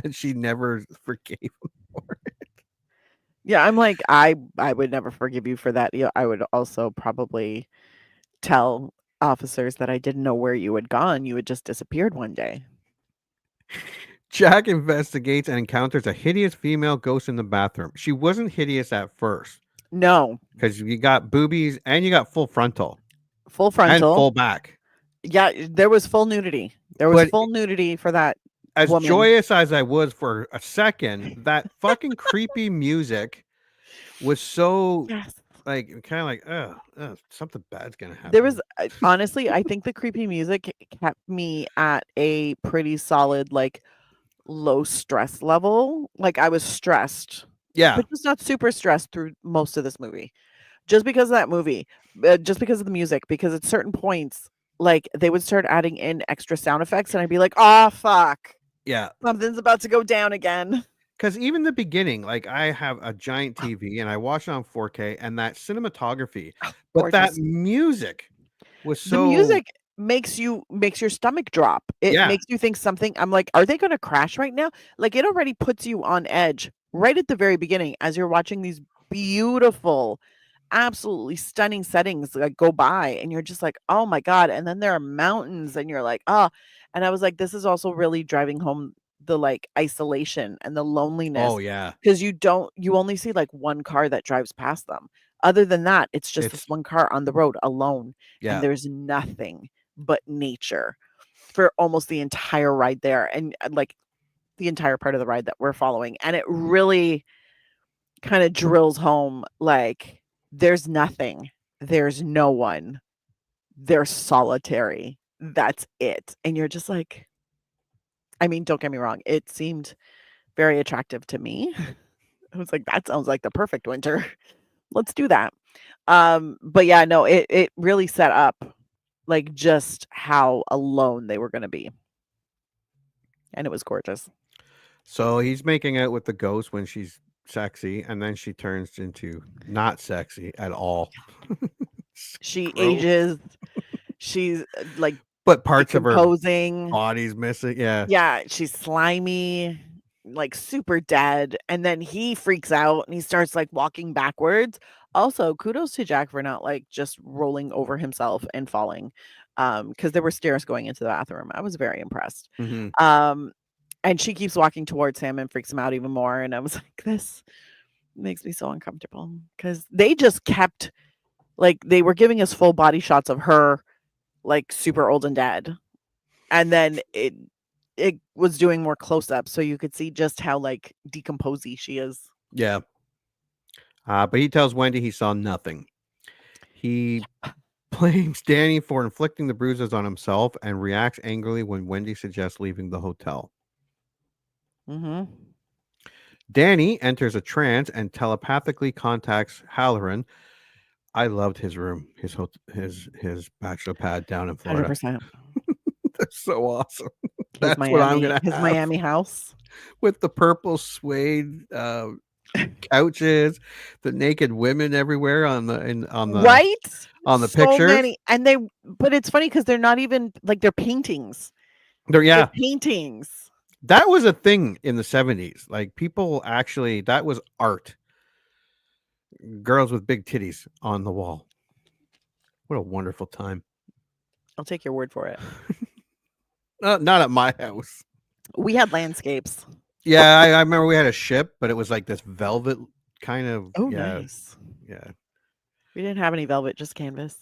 and she never forgave him for it. Yeah, I'm like, I would never forgive you for that. Yeah, I would also probably tell officers that I didn't know where you had gone. You had just disappeared one day. Jack investigates and encounters a hideous female ghost in the bathroom. She wasn't hideous at first. No. Because you got boobies and you got full frontal. Full frontal. And full back. Yeah, there was full nudity. There was full nudity for that As woman. joyous as I was for a second, that fucking creepy music was so like kind of like, something bad's gonna happen. There was honestly, I think the creepy music kept me at a pretty solid like low stress level. Like I was stressed. Yeah. But just not super stressed through most of this movie. Just because of that movie, just because of the music, because at certain points, like they would start adding in extra sound effects and I'd be like, oh, fuck. Yeah. Something's about to go down again. Because even the beginning, like I have a giant TV and I watch it on 4K and that cinematography, but that music was so. The music makes your stomach drop. It makes you think something. I'm like, are they going to crash right now? Like it already puts you on edge right at the very beginning as you're watching these beautiful, absolutely stunning settings like go by and you're just like, oh my God. And then there are mountains and you're like, oh, and I was like, this is also really driving home the like isolation and the loneliness. Oh yeah. Because you only see like one car that drives past them. Other than that, it's just this one car on the road alone. Yeah. And there's nothing but nature for almost the entire ride there. And like the entire part of the ride that we're following. And it really kind of drills home like there's nothing. There's no one. They're solitary. That's it. And you're just like, I mean, don't get me wrong. It seemed very attractive to me. I was like, that sounds like the perfect winter. Let's do that. But yeah, no, it really set up like just how alone they were going to be. And it was gorgeous. So he's making out with the ghost when she's sexy, and then she turns into not sexy at all. She ages. She's like, but parts of her decomposing. body's missing. Yeah. Yeah, she's slimy, like super dead. And then he freaks out and he starts like walking backwards. Also, kudos to Jack for not like just rolling over himself and falling. Because there were stairs going into the bathroom. I was very impressed. Mm-hmm. And she keeps walking towards him and freaks him out even more. And I was like, this makes me so uncomfortable. Because they just kept like they were giving us full body shots of her like super old and dead. And then it was doing more close-ups so you could see just how like decomposy she is. Yeah. But he tells Wendy he saw nothing. He blames Danny for inflicting the bruises on himself and reacts angrily when Wendy suggests leaving the hotel. Mm-hmm. Danny enters a trance and telepathically contacts Halloran. I loved his room, his bachelor pad down in Florida. 100%. That's so awesome. That's what I'm gonna have. His Miami house with the purple suede couches, the naked women everywhere on the right on the so pictures. Many. And but it's funny because they're not even like they're paintings. They're paintings. That was a thing in the 70s. Like people actually, that was art. Girls with big titties on the wall. What a wonderful time. I'll take your word for it. Not at my house. We had landscapes. Yeah, I remember we had a ship, but it was like this velvet kind of. Oh, nice. Yeah. We didn't have any velvet, just canvas.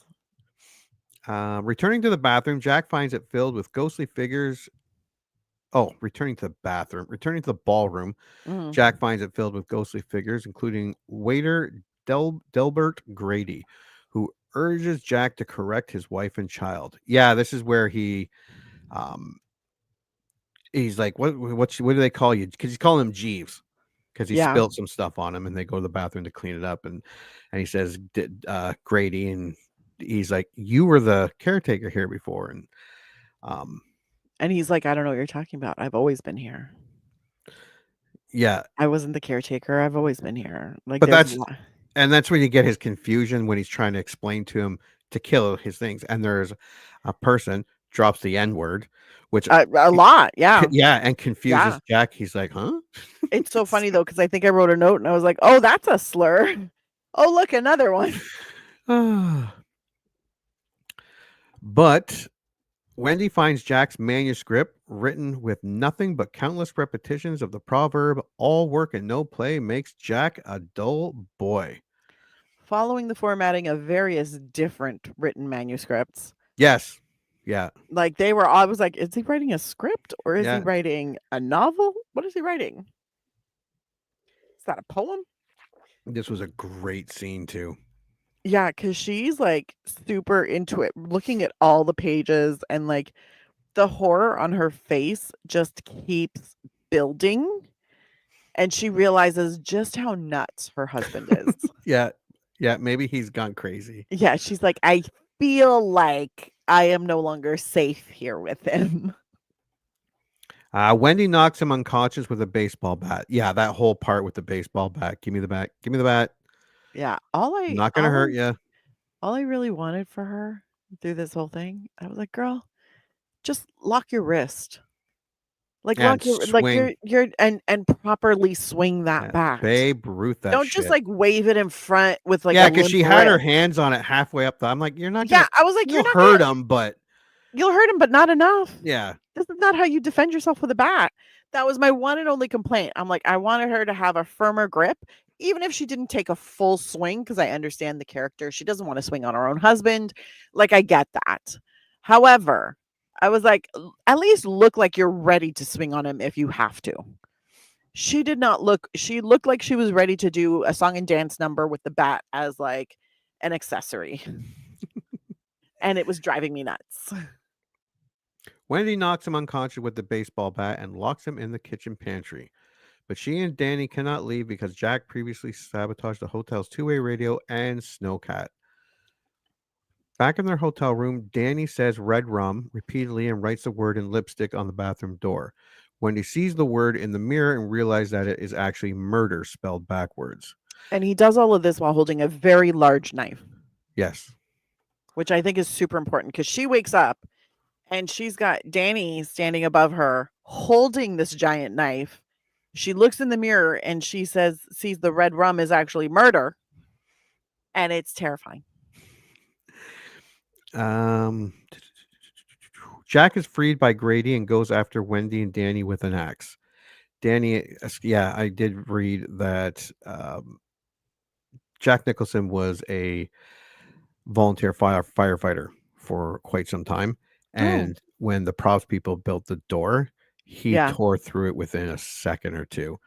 Returning to the bathroom, Jack finds it filled with ghostly figures. Oh, returning to the ballroom, Mhm. Jack finds it filled with ghostly figures, including waiter Delbert Grady, who urges Jack to correct his wife and child. Yeah, this is where he's like, what do they call you? Because he's calling him Jeeves because he Yeah. spilled some stuff on him, and they go to the bathroom to clean it up, and he says Grady, and he's like, you were the caretaker here before, and he's like, I don't know what you're talking about. I've always been here. Yeah, I wasn't the caretaker. I've always been here. Like, but there's that's when you get his confusion when he's trying to explain to him to kill his things, and there's a person drops the N-word, which a lot, yeah, yeah, and confuses yeah. Jack. He's like, huh? It's so funny though, because I think I wrote a note and I was like, oh, that's a slur. Oh, look, another one. But Wendy finds Jack's manuscript written with nothing but countless repetitions of the proverb, all work and no play makes Jack a dull boy. Following the formatting of various different written manuscripts. Yes. Yeah. Like I was like, is he writing a script or is he Yeah. writing a novel? What is he writing? Is that a poem? This was a great scene too. Yeah, because she's like super into it, looking at all the pages, and like the horror on her face just keeps building. And she realizes just how nuts her husband is. Yeah. Yeah. Maybe he's gone crazy. Yeah. She's like, I feel like I am no longer safe here with him. Wendy knocks him unconscious with a baseball bat. Yeah, that whole part with the baseball bat. Give me the bat. Give me the bat. Yeah. Not gonna hurt you. All I really wanted for her through this whole thing, I was like, girl, just lock your wrist. Like, And lock your swing. and properly swing that bat. Babe Ruth, that Don't shit. just like wave it in front with like yeah, a because she limp had her wrist. hands on it halfway up. I'm like, you're not. Yeah, I was like, you'll not hurt gonna- him, but You'll hurt him, but not enough. yeah. This is not how you defend yourself with a bat. That was my one and only complaint. I'm like, I wanted her to have a firmer grip, even if she didn't take a full swing, because I understand the character. She doesn't want to swing on her own husband. Like, I get that. However, I was like, at least look like you're ready to swing on him if you have to. She did not look, she looked like she was ready to do a song and dance number with the bat as like an accessory. And it was driving me nuts. Wendy knocks him unconscious with the baseball bat and locks him in the kitchen pantry. But she and Danny cannot leave because Jack previously sabotaged the hotel's two-way radio and Snowcat. Back in their hotel room, Danny says Redrum repeatedly and writes the word in lipstick on the bathroom door. Wendy sees the word in the mirror and realizes that it is actually murder spelled backwards. And he does all of this while holding a very large knife. Yes. Which I think is super important because she wakes up and she's got Danny standing above her holding this giant knife. She looks in the mirror and she sees the red rum is actually murder. And it's terrifying. Jack is freed by Grady and goes after Wendy and Danny with an axe. Danny, yeah, I did read that Jack Nicholson was a volunteer firefighter for quite some time. And when the props people built the door, he tore through it within a second or two.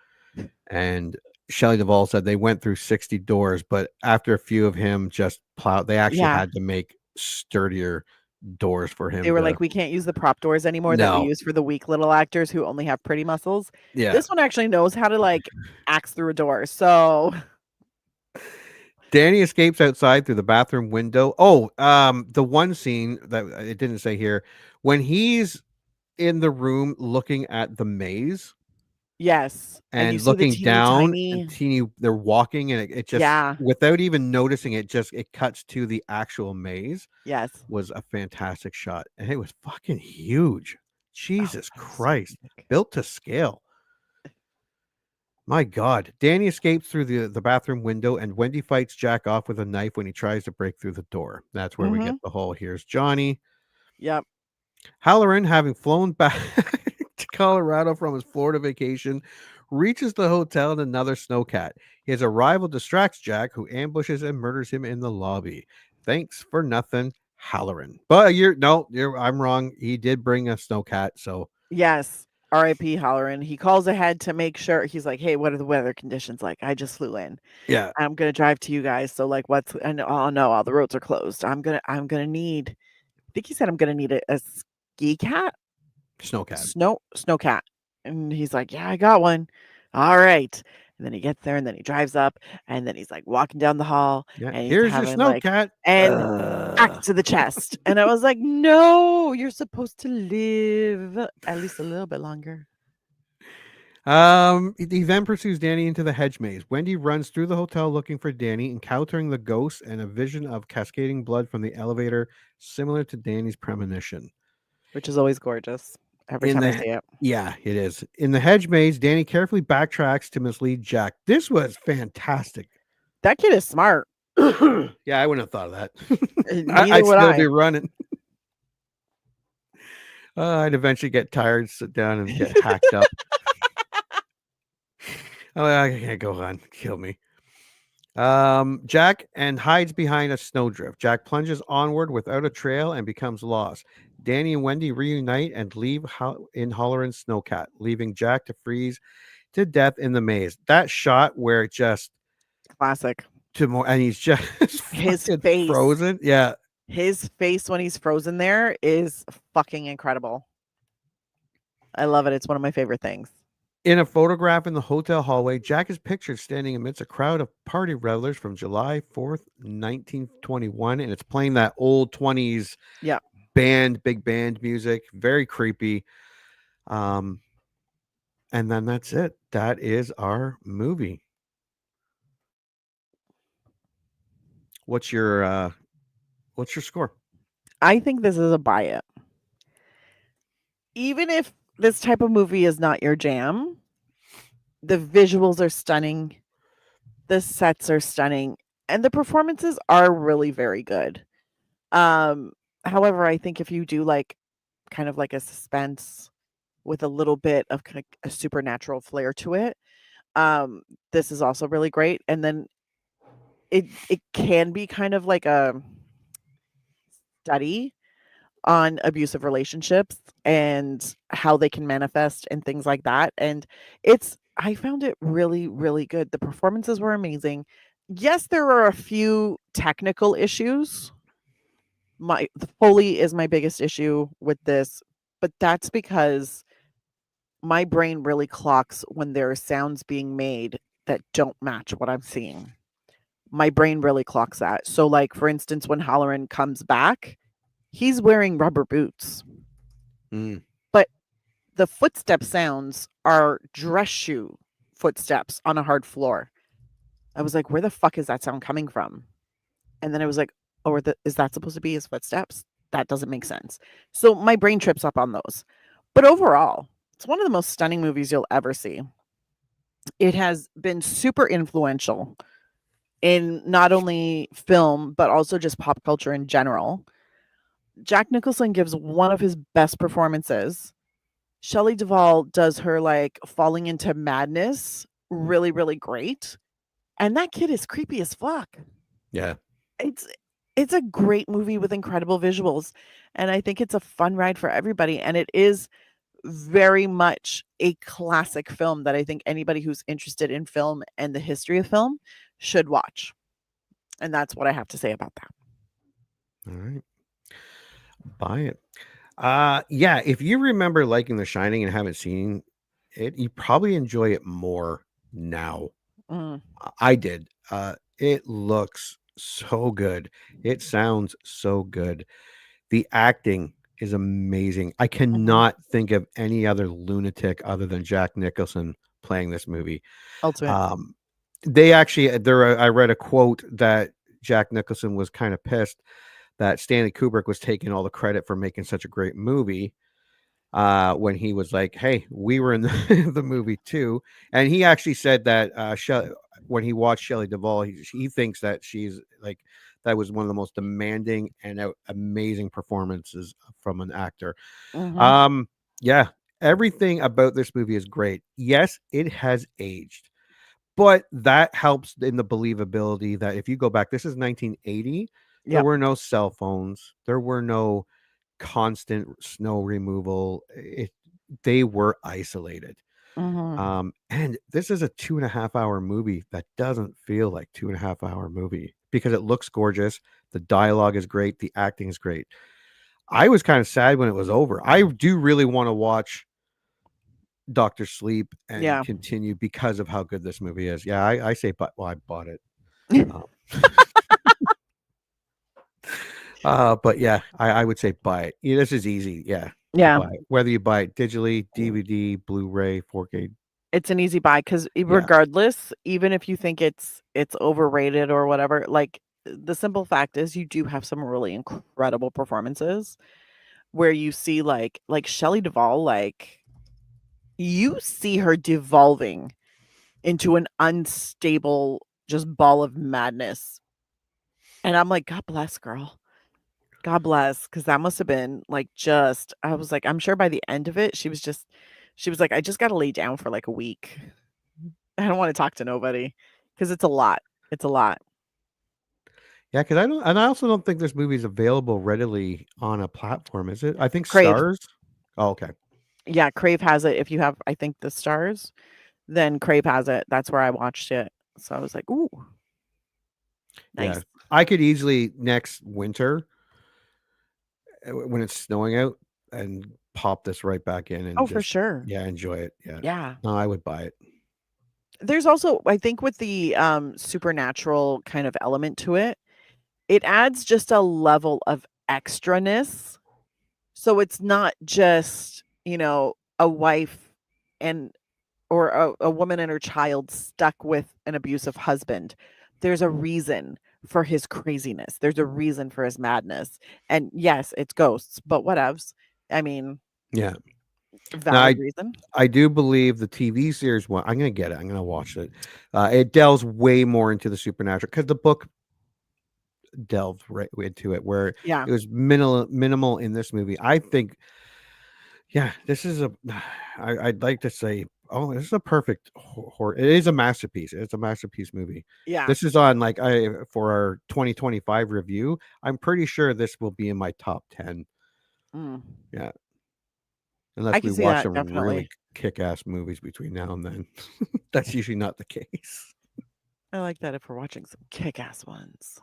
And Shelley Duvall said they went through 60 doors, but after a few of him just plowed, they actually had to make sturdier doors for him. They were like, we can't use the prop doors anymore that we use for the weak little actors who only have pretty muscles. Yeah. This one actually knows how to like axe through a door. So Danny escapes outside through the bathroom window. Oh, the one scene that it didn't say here, when he's in the room looking at the maze. Yes. And you see looking down, tiny... they're walking, and it just, without even noticing it, it cuts to the actual maze. Yes. Was a fantastic shot. And it was fucking huge. Jesus Christ. Built to scale. My God. Danny escapes through the bathroom window, and Wendy fights Jack off with a knife when he tries to break through the door. That's where we get the whole here's Johnny. Yep. Halloran, having flown back to Colorado from his Florida vacation, reaches the hotel in another snowcat. His arrival distracts Jack, who ambushes and murders him in the lobby. Thanks for nothing, Halloran. But I'm wrong. He did bring a snowcat, so Yes. R.I.P. Halloran. He calls ahead to make sure. He's like, hey, what are the weather conditions like? I just flew in. yeah. I'm gonna drive to you guys. So like and oh no, all the roads are closed. I'm gonna need, I think he said I'm gonna need a ski cat? Snowcat. Snowcat. And he's like, yeah, I got one. All right. And then he gets there and then he drives up and then he's like walking down the hall Yeah. and he's Here's your having like snowcat. and act to the chest. And I was like, no, you're supposed to live at least a little bit longer. He then pursues Danny into the hedge maze. Wendy runs through the hotel looking for Danny, encountering the ghost and a vision of cascading blood from the elevator, similar to Danny's premonition. Which is always gorgeous. Every time I see it. Yeah, it is. In the hedge maze, Danny carefully backtracks to mislead Jack. This was fantastic. That kid is smart. Yeah, I wouldn't have thought of that. Neither I'd would still I. be running. I'd eventually get tired, sit down, and get hacked up. Oh, I can't go on. Kill me. Jack and hides behind a snowdrift. Jack plunges onward without a trail and becomes lost. Danny and Wendy reunite and leave in Halloran's snowcat, leaving Jack to freeze to death in the maze. That shot where it just classic. And he's just his face frozen. Yeah. His face when he's frozen there is fucking incredible. I love it. It's one of my favorite things. In a photograph in the hotel hallway, Jack is pictured standing amidst a crowd of party revelers from July 4th, 1921, and it's playing that old 20s big band music. Very creepy. And then that's it. That is our movie. What's your score? I think this is a buy it. Even if this type of movie is not your jam, the visuals are stunning, the sets are stunning, and the performances are really very good. However, I think if you do like kind of like a suspense with a little bit of kind of a supernatural flair to it, this is also really great. And then it can be kind of like a study on abusive relationships and how they can manifest and things like that. And I found it really, really good. The performances were amazing. Yes, there are a few technical issues. The Foley is my biggest issue with this, but that's because my brain really clocks when there are sounds being made that don't match what I'm seeing. My brain really clocks that. So like, for instance, when Halloran comes back, he's wearing rubber boots. But the footstep sounds are dress shoe footsteps on a hard floor. I was like, where the fuck is that sound coming from? And then I was like, oh, is that supposed to be his footsteps? That doesn't make sense. So my brain trips up on those. But overall, it's one of the most stunning movies you'll ever see. It has been super influential in not only film, but also just pop culture in general. Jack Nicholson gives one of his best performances. Shelley Duvall does her like falling into madness really, really great. And that kid is creepy as fuck. Yeah. It's a great movie with incredible visuals. And I think it's a fun ride for everybody. And it is very much a classic film that I think anybody who's interested in film and the history of film should watch. And that's what I have to say about that. All right. Buy it. Yeah, if you remember liking The Shining and haven't seen it, you probably enjoy it more now. I did. It looks so good. It sounds so good. The acting is amazing. I cannot think of any other lunatic other than Jack Nicholson playing this movie. Ultimate. They actually I read a quote that Jack Nicholson was kind of pissed that Stanley Kubrick was taking all the credit for making such a great movie, when he was like, hey, we were in the movie too. And he actually said that when he watched Shelley Duvall, he thinks that she's like, that was one of the most demanding and amazing performances from an actor. Yeah, everything about this movie is great. Yes, it has aged, but that helps in the believability that if you go back, this is 1980. There Yep. were no cell phones. There were no constant snow removal. They were isolated. Mhm. And this is a 2.5 hour movie that doesn't feel like 2.5 hour movie because it looks gorgeous. The dialogue is great. The acting is great. I was kind of sad when it was over. I do really want to watch Doctor Sleep and Yeah. continue because of how good this movie is. Yeah, I say, but well, I bought it. But yeah, I would say buy it. Yeah, this is easy. Yeah, Yeah. buy it. Whether you buy it digitally, DVD, Blu-ray, 4K. It's an easy buy because Yeah. regardless, even if you think it's overrated or whatever, like the simple fact is you do have some really incredible performances where you see like Shelley Duvall, like you see her devolving into an unstable just ball of madness. And I'm like, God bless, girl. God bless, because that must have been like just I was like, I'm sure by the end of it, she was like, I just gotta lay down for like a week. I don't want to talk to nobody because it's a lot. It's a lot. Yeah, because I also don't think this movie is available readily on a platform, is it? I think Crave. Stars. Oh, okay. Yeah, Crave has it. If you have, I think the Stars, then Crave has it. That's where I watched it. So I was like, ooh, nice. Yeah, I could easily next winter when it's snowing out and pop this right back in and Oh, for just sure. enjoy it. Yeah. Yeah. No, I would buy it. There's also, I think, with the supernatural kind of element to it, it adds just a level of extraness. So it's not just, a wife and or a woman and her child stuck with an abusive husband. There's a reason for his craziness. There's a reason for his madness. And yes, it's ghosts, but whatevs. I mean, Yeah. valid reason. I do believe the TV series one. I'm gonna get it. I'm gonna watch it. It delves way more into the supernatural because the book delved right into it, where Yeah. it was minimal in this movie. I think, yeah, this is a. I'd like to say, oh, this is a perfect horror. It is a masterpiece. It's a masterpiece movie. Yeah. This is on like for our 2025 review. I'm pretty sure this will be in my top 10. Mm. Yeah. I Unless can we see watch that, some really definitely. kick-ass movies between now and then. That's usually not the case. I like that if we're watching some kick-ass ones.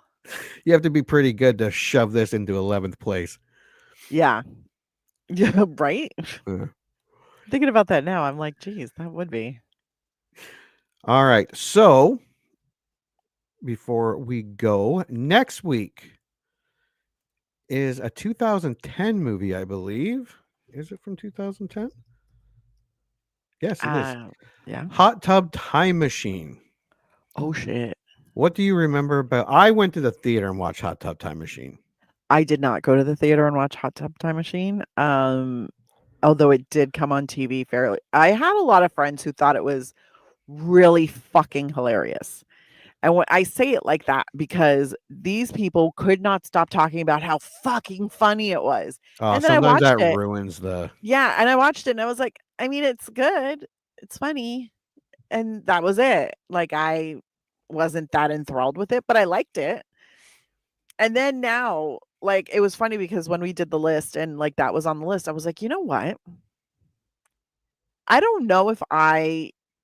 You have to be pretty good to shove this into 11th place. Yeah. Yeah, right? Yeah. Thinking about that now, I'm like, geez, that would be. All right. So before we go, next week is a 2010 movie, I believe. Is it from 2010? Yes, it is. Yeah. Hot Tub Time Machine. Oh, shit. What do you remember about? I went to the theater and watched Hot Tub Time Machine. I did not go to the theater and watch Hot Tub Time Machine. Although it did come on TV fairly. I had a lot of friends who thought it was really fucking hilarious. And when I say it like that, because these people could not stop talking about how fucking funny it was. And then I Sometimes watched that it. ruins the. Yeah, and I watched it and I was like, I mean, it's good. It's funny. And that was it. Like, I wasn't that enthralled with it, but I liked it. And then now, like, it was funny because when we did the list and like that was on the list, I was like, you know what? I don't know if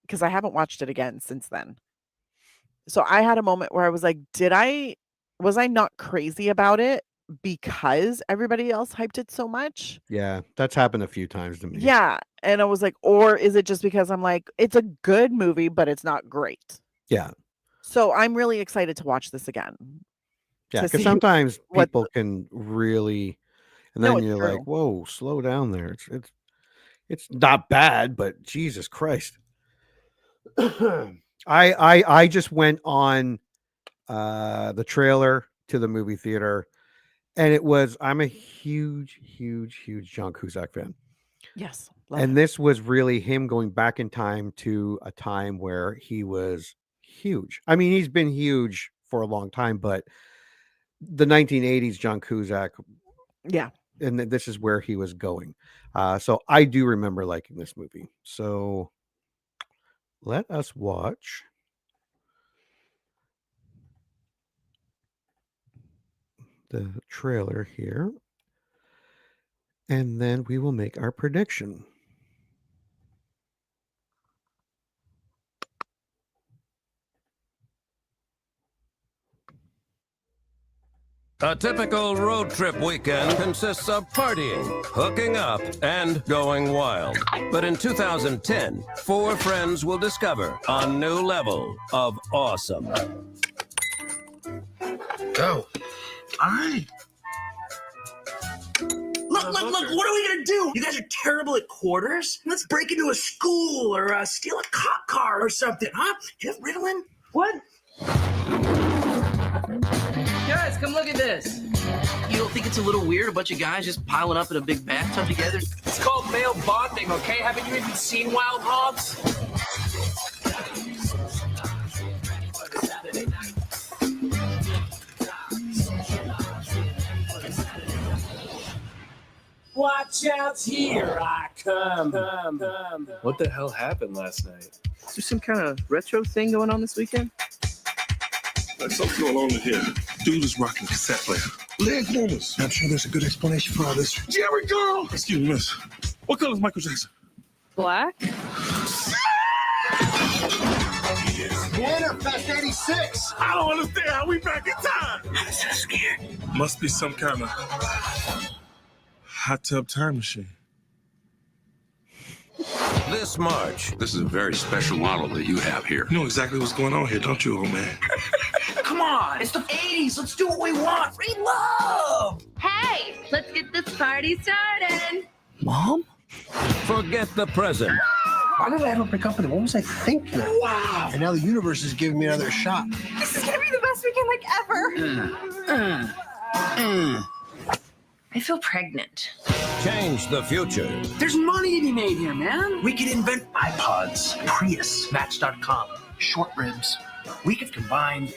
because I haven't watched it again since then. So I had a moment where I was like, was I not crazy about it because everybody else hyped it so much? Yeah, that's happened a few times to me. Yeah. And I was like, or is it just because I'm like, it's a good movie, but it's not great? Yeah. So I'm really excited to watch this again. Yeah, because sometimes people can really, and then you're like, whoa, slow down there. It's not bad, but Jesus Christ. I just went on the trailer to the movie theater, and I'm a huge John Cusack fan. Yes. And this was really him going back in time to a time where he was huge. I mean, he's been huge for a long time, but the 1980s John Cusack, yeah, and this is where he was going. So I do remember liking this movie. So let us watch the trailer here, and then we will make our prediction. A typical road trip weekend consists of partying, hooking up, and going wild. But in 2010, 4 friends will discover a new level of awesome. Go. All right. Look, what are we gonna do? You guys are terrible at quarters? Let's break into a school or steal a cop car or something, huh? You have Ritalin? What? Guys, come look at this. You don't think it's a little weird, a bunch of guys just piling up in a big bathtub together? It's called male bonding, okay? Haven't you even seen Wild Hogs? Watch out, here I come. What the hell happened last night? Is there some kind of retro thing going on this weekend? There's something going on in here. Dude is rocking a cassette player. Leg warmers. I'm sure there's a good explanation for all this. Jerry girl! Excuse me, miss. What color is Michael Jackson? Black? Winterfest 86! I don't understand how we back in time! I'm so scared. Must be some kind of hot tub time machine. This March. This is a very special model that you have here. You know exactly what's going on here, don't you, old man? Come on, it's the 80s. Let's do what we want. Free love. Hey, let's get this party started. Mom? Forget the present. Why did I ever break up with him? What was I thinking? Wow. And now the universe is giving me another shot. This is gonna be the best weekend like ever. I feel pregnant. Change the future. There's money to be made here, man. We could invent iPods, Prius, Match.com, short ribs. We could combine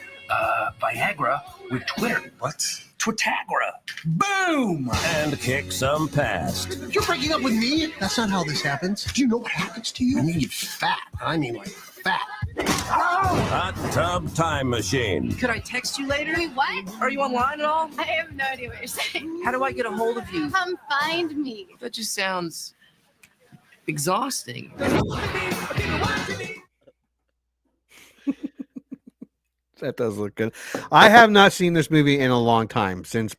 Viagra with Twitter. What? Twitagra. Boom! And kick some past. You're breaking up with me? That's not how this happens. Do you know what happens to you? I mean, fat. I mean, like, fat. Hot tub time machine. Could I text you later? Wait, what? Are you online at all? I have no idea what you're saying. How do I get a hold of you? Come find me. That just sounds exhausting. That does look good. I have not seen this movie in a long time, since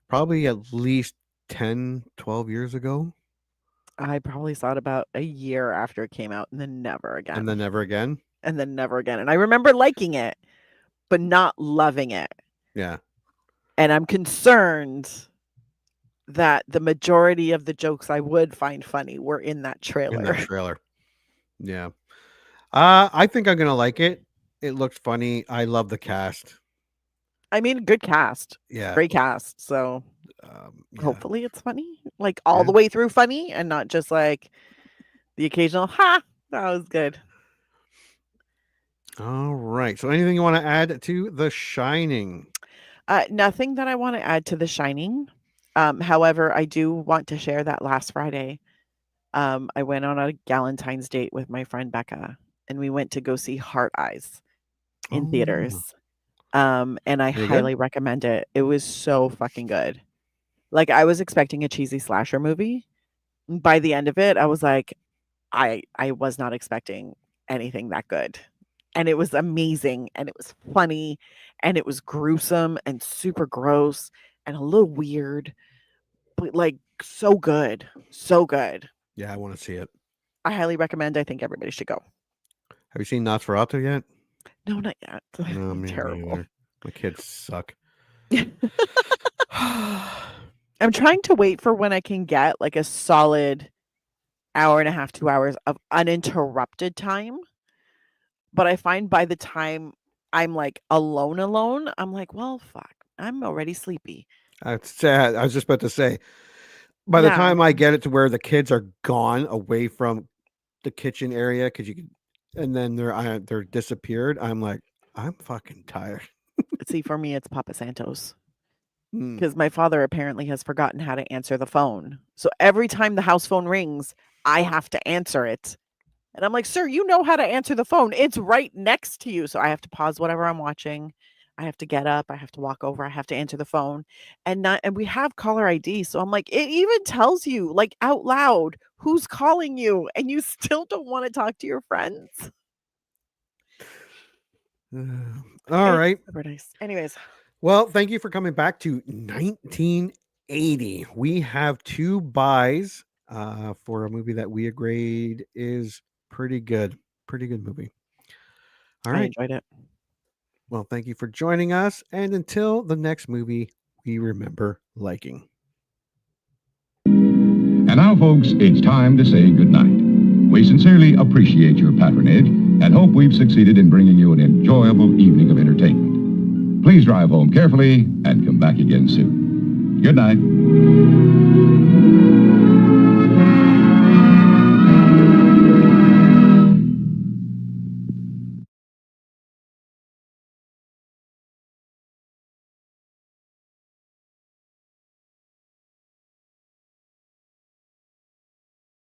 probably at least 10, 12 years ago. I probably saw it about a year after it came out, and then never again. And then never again? And then never again. And I remember liking it, but not loving it. Yeah. And I'm concerned that the majority of the jokes I would find funny were in that trailer. In that trailer. Yeah. I think I'm going to like it. It looks funny. I love the cast. I mean, good cast. Yeah. Great cast. So hopefully it's funny. Like all the way through funny and not just like the occasional, ha, that was good. All right. So anything you want to add to The Shining? Nothing that I want to add to The Shining. However, I do want to share that last Friday. I went on a Galentine's date with my friend Becca, and we went to go see Heart Eyes in theaters. And I highly recommend it. It was so fucking good. Like, I was expecting a cheesy slasher movie. By the end of it, I was like, I was not expecting anything that good. And it was amazing, and it was funny, and it was gruesome and super gross and a little weird, but like so good. So good. Yeah, I want to see it. I highly recommend. I think everybody should go. Have you seen Nosferatu yet? No, not yet. No, me terrible. neither. My kids suck. I'm trying to wait for when I can get like a solid hour and a half, 2 hours of uninterrupted time. But I find by the time I'm like alone, I'm like, well, fuck, I'm already sleepy. That's sad. I was just about to say, by the time I get it to where the kids are gone away from the kitchen area, because you can, and then they're disappeared, I'm like, I'm fucking tired. See, for me, it's Papa Santos. because my father apparently has forgotten how to answer the phone. So every time the house phone rings, I have to answer it. And I'm like, sir, you know how to answer the phone. It's right next to you. So I have to pause whatever I'm watching. I have to get up. I have to walk over. I have to answer the phone. And we have caller ID. So I'm like, it even tells you like out loud who's calling you, and you still don't want to talk to your friends. All right. Super nice. Anyways. Well, thank you for coming back to 1980. We have 2 buys for a movie that we agreed is pretty good. Pretty good movie. All right. I enjoyed it. Well, thank you for joining us. And until the next movie we remember liking. And now, folks, it's time to say goodnight. We sincerely appreciate your patronage and hope we've succeeded in bringing you an enjoyable evening of entertainment. Please drive home carefully and come back again soon. Good night.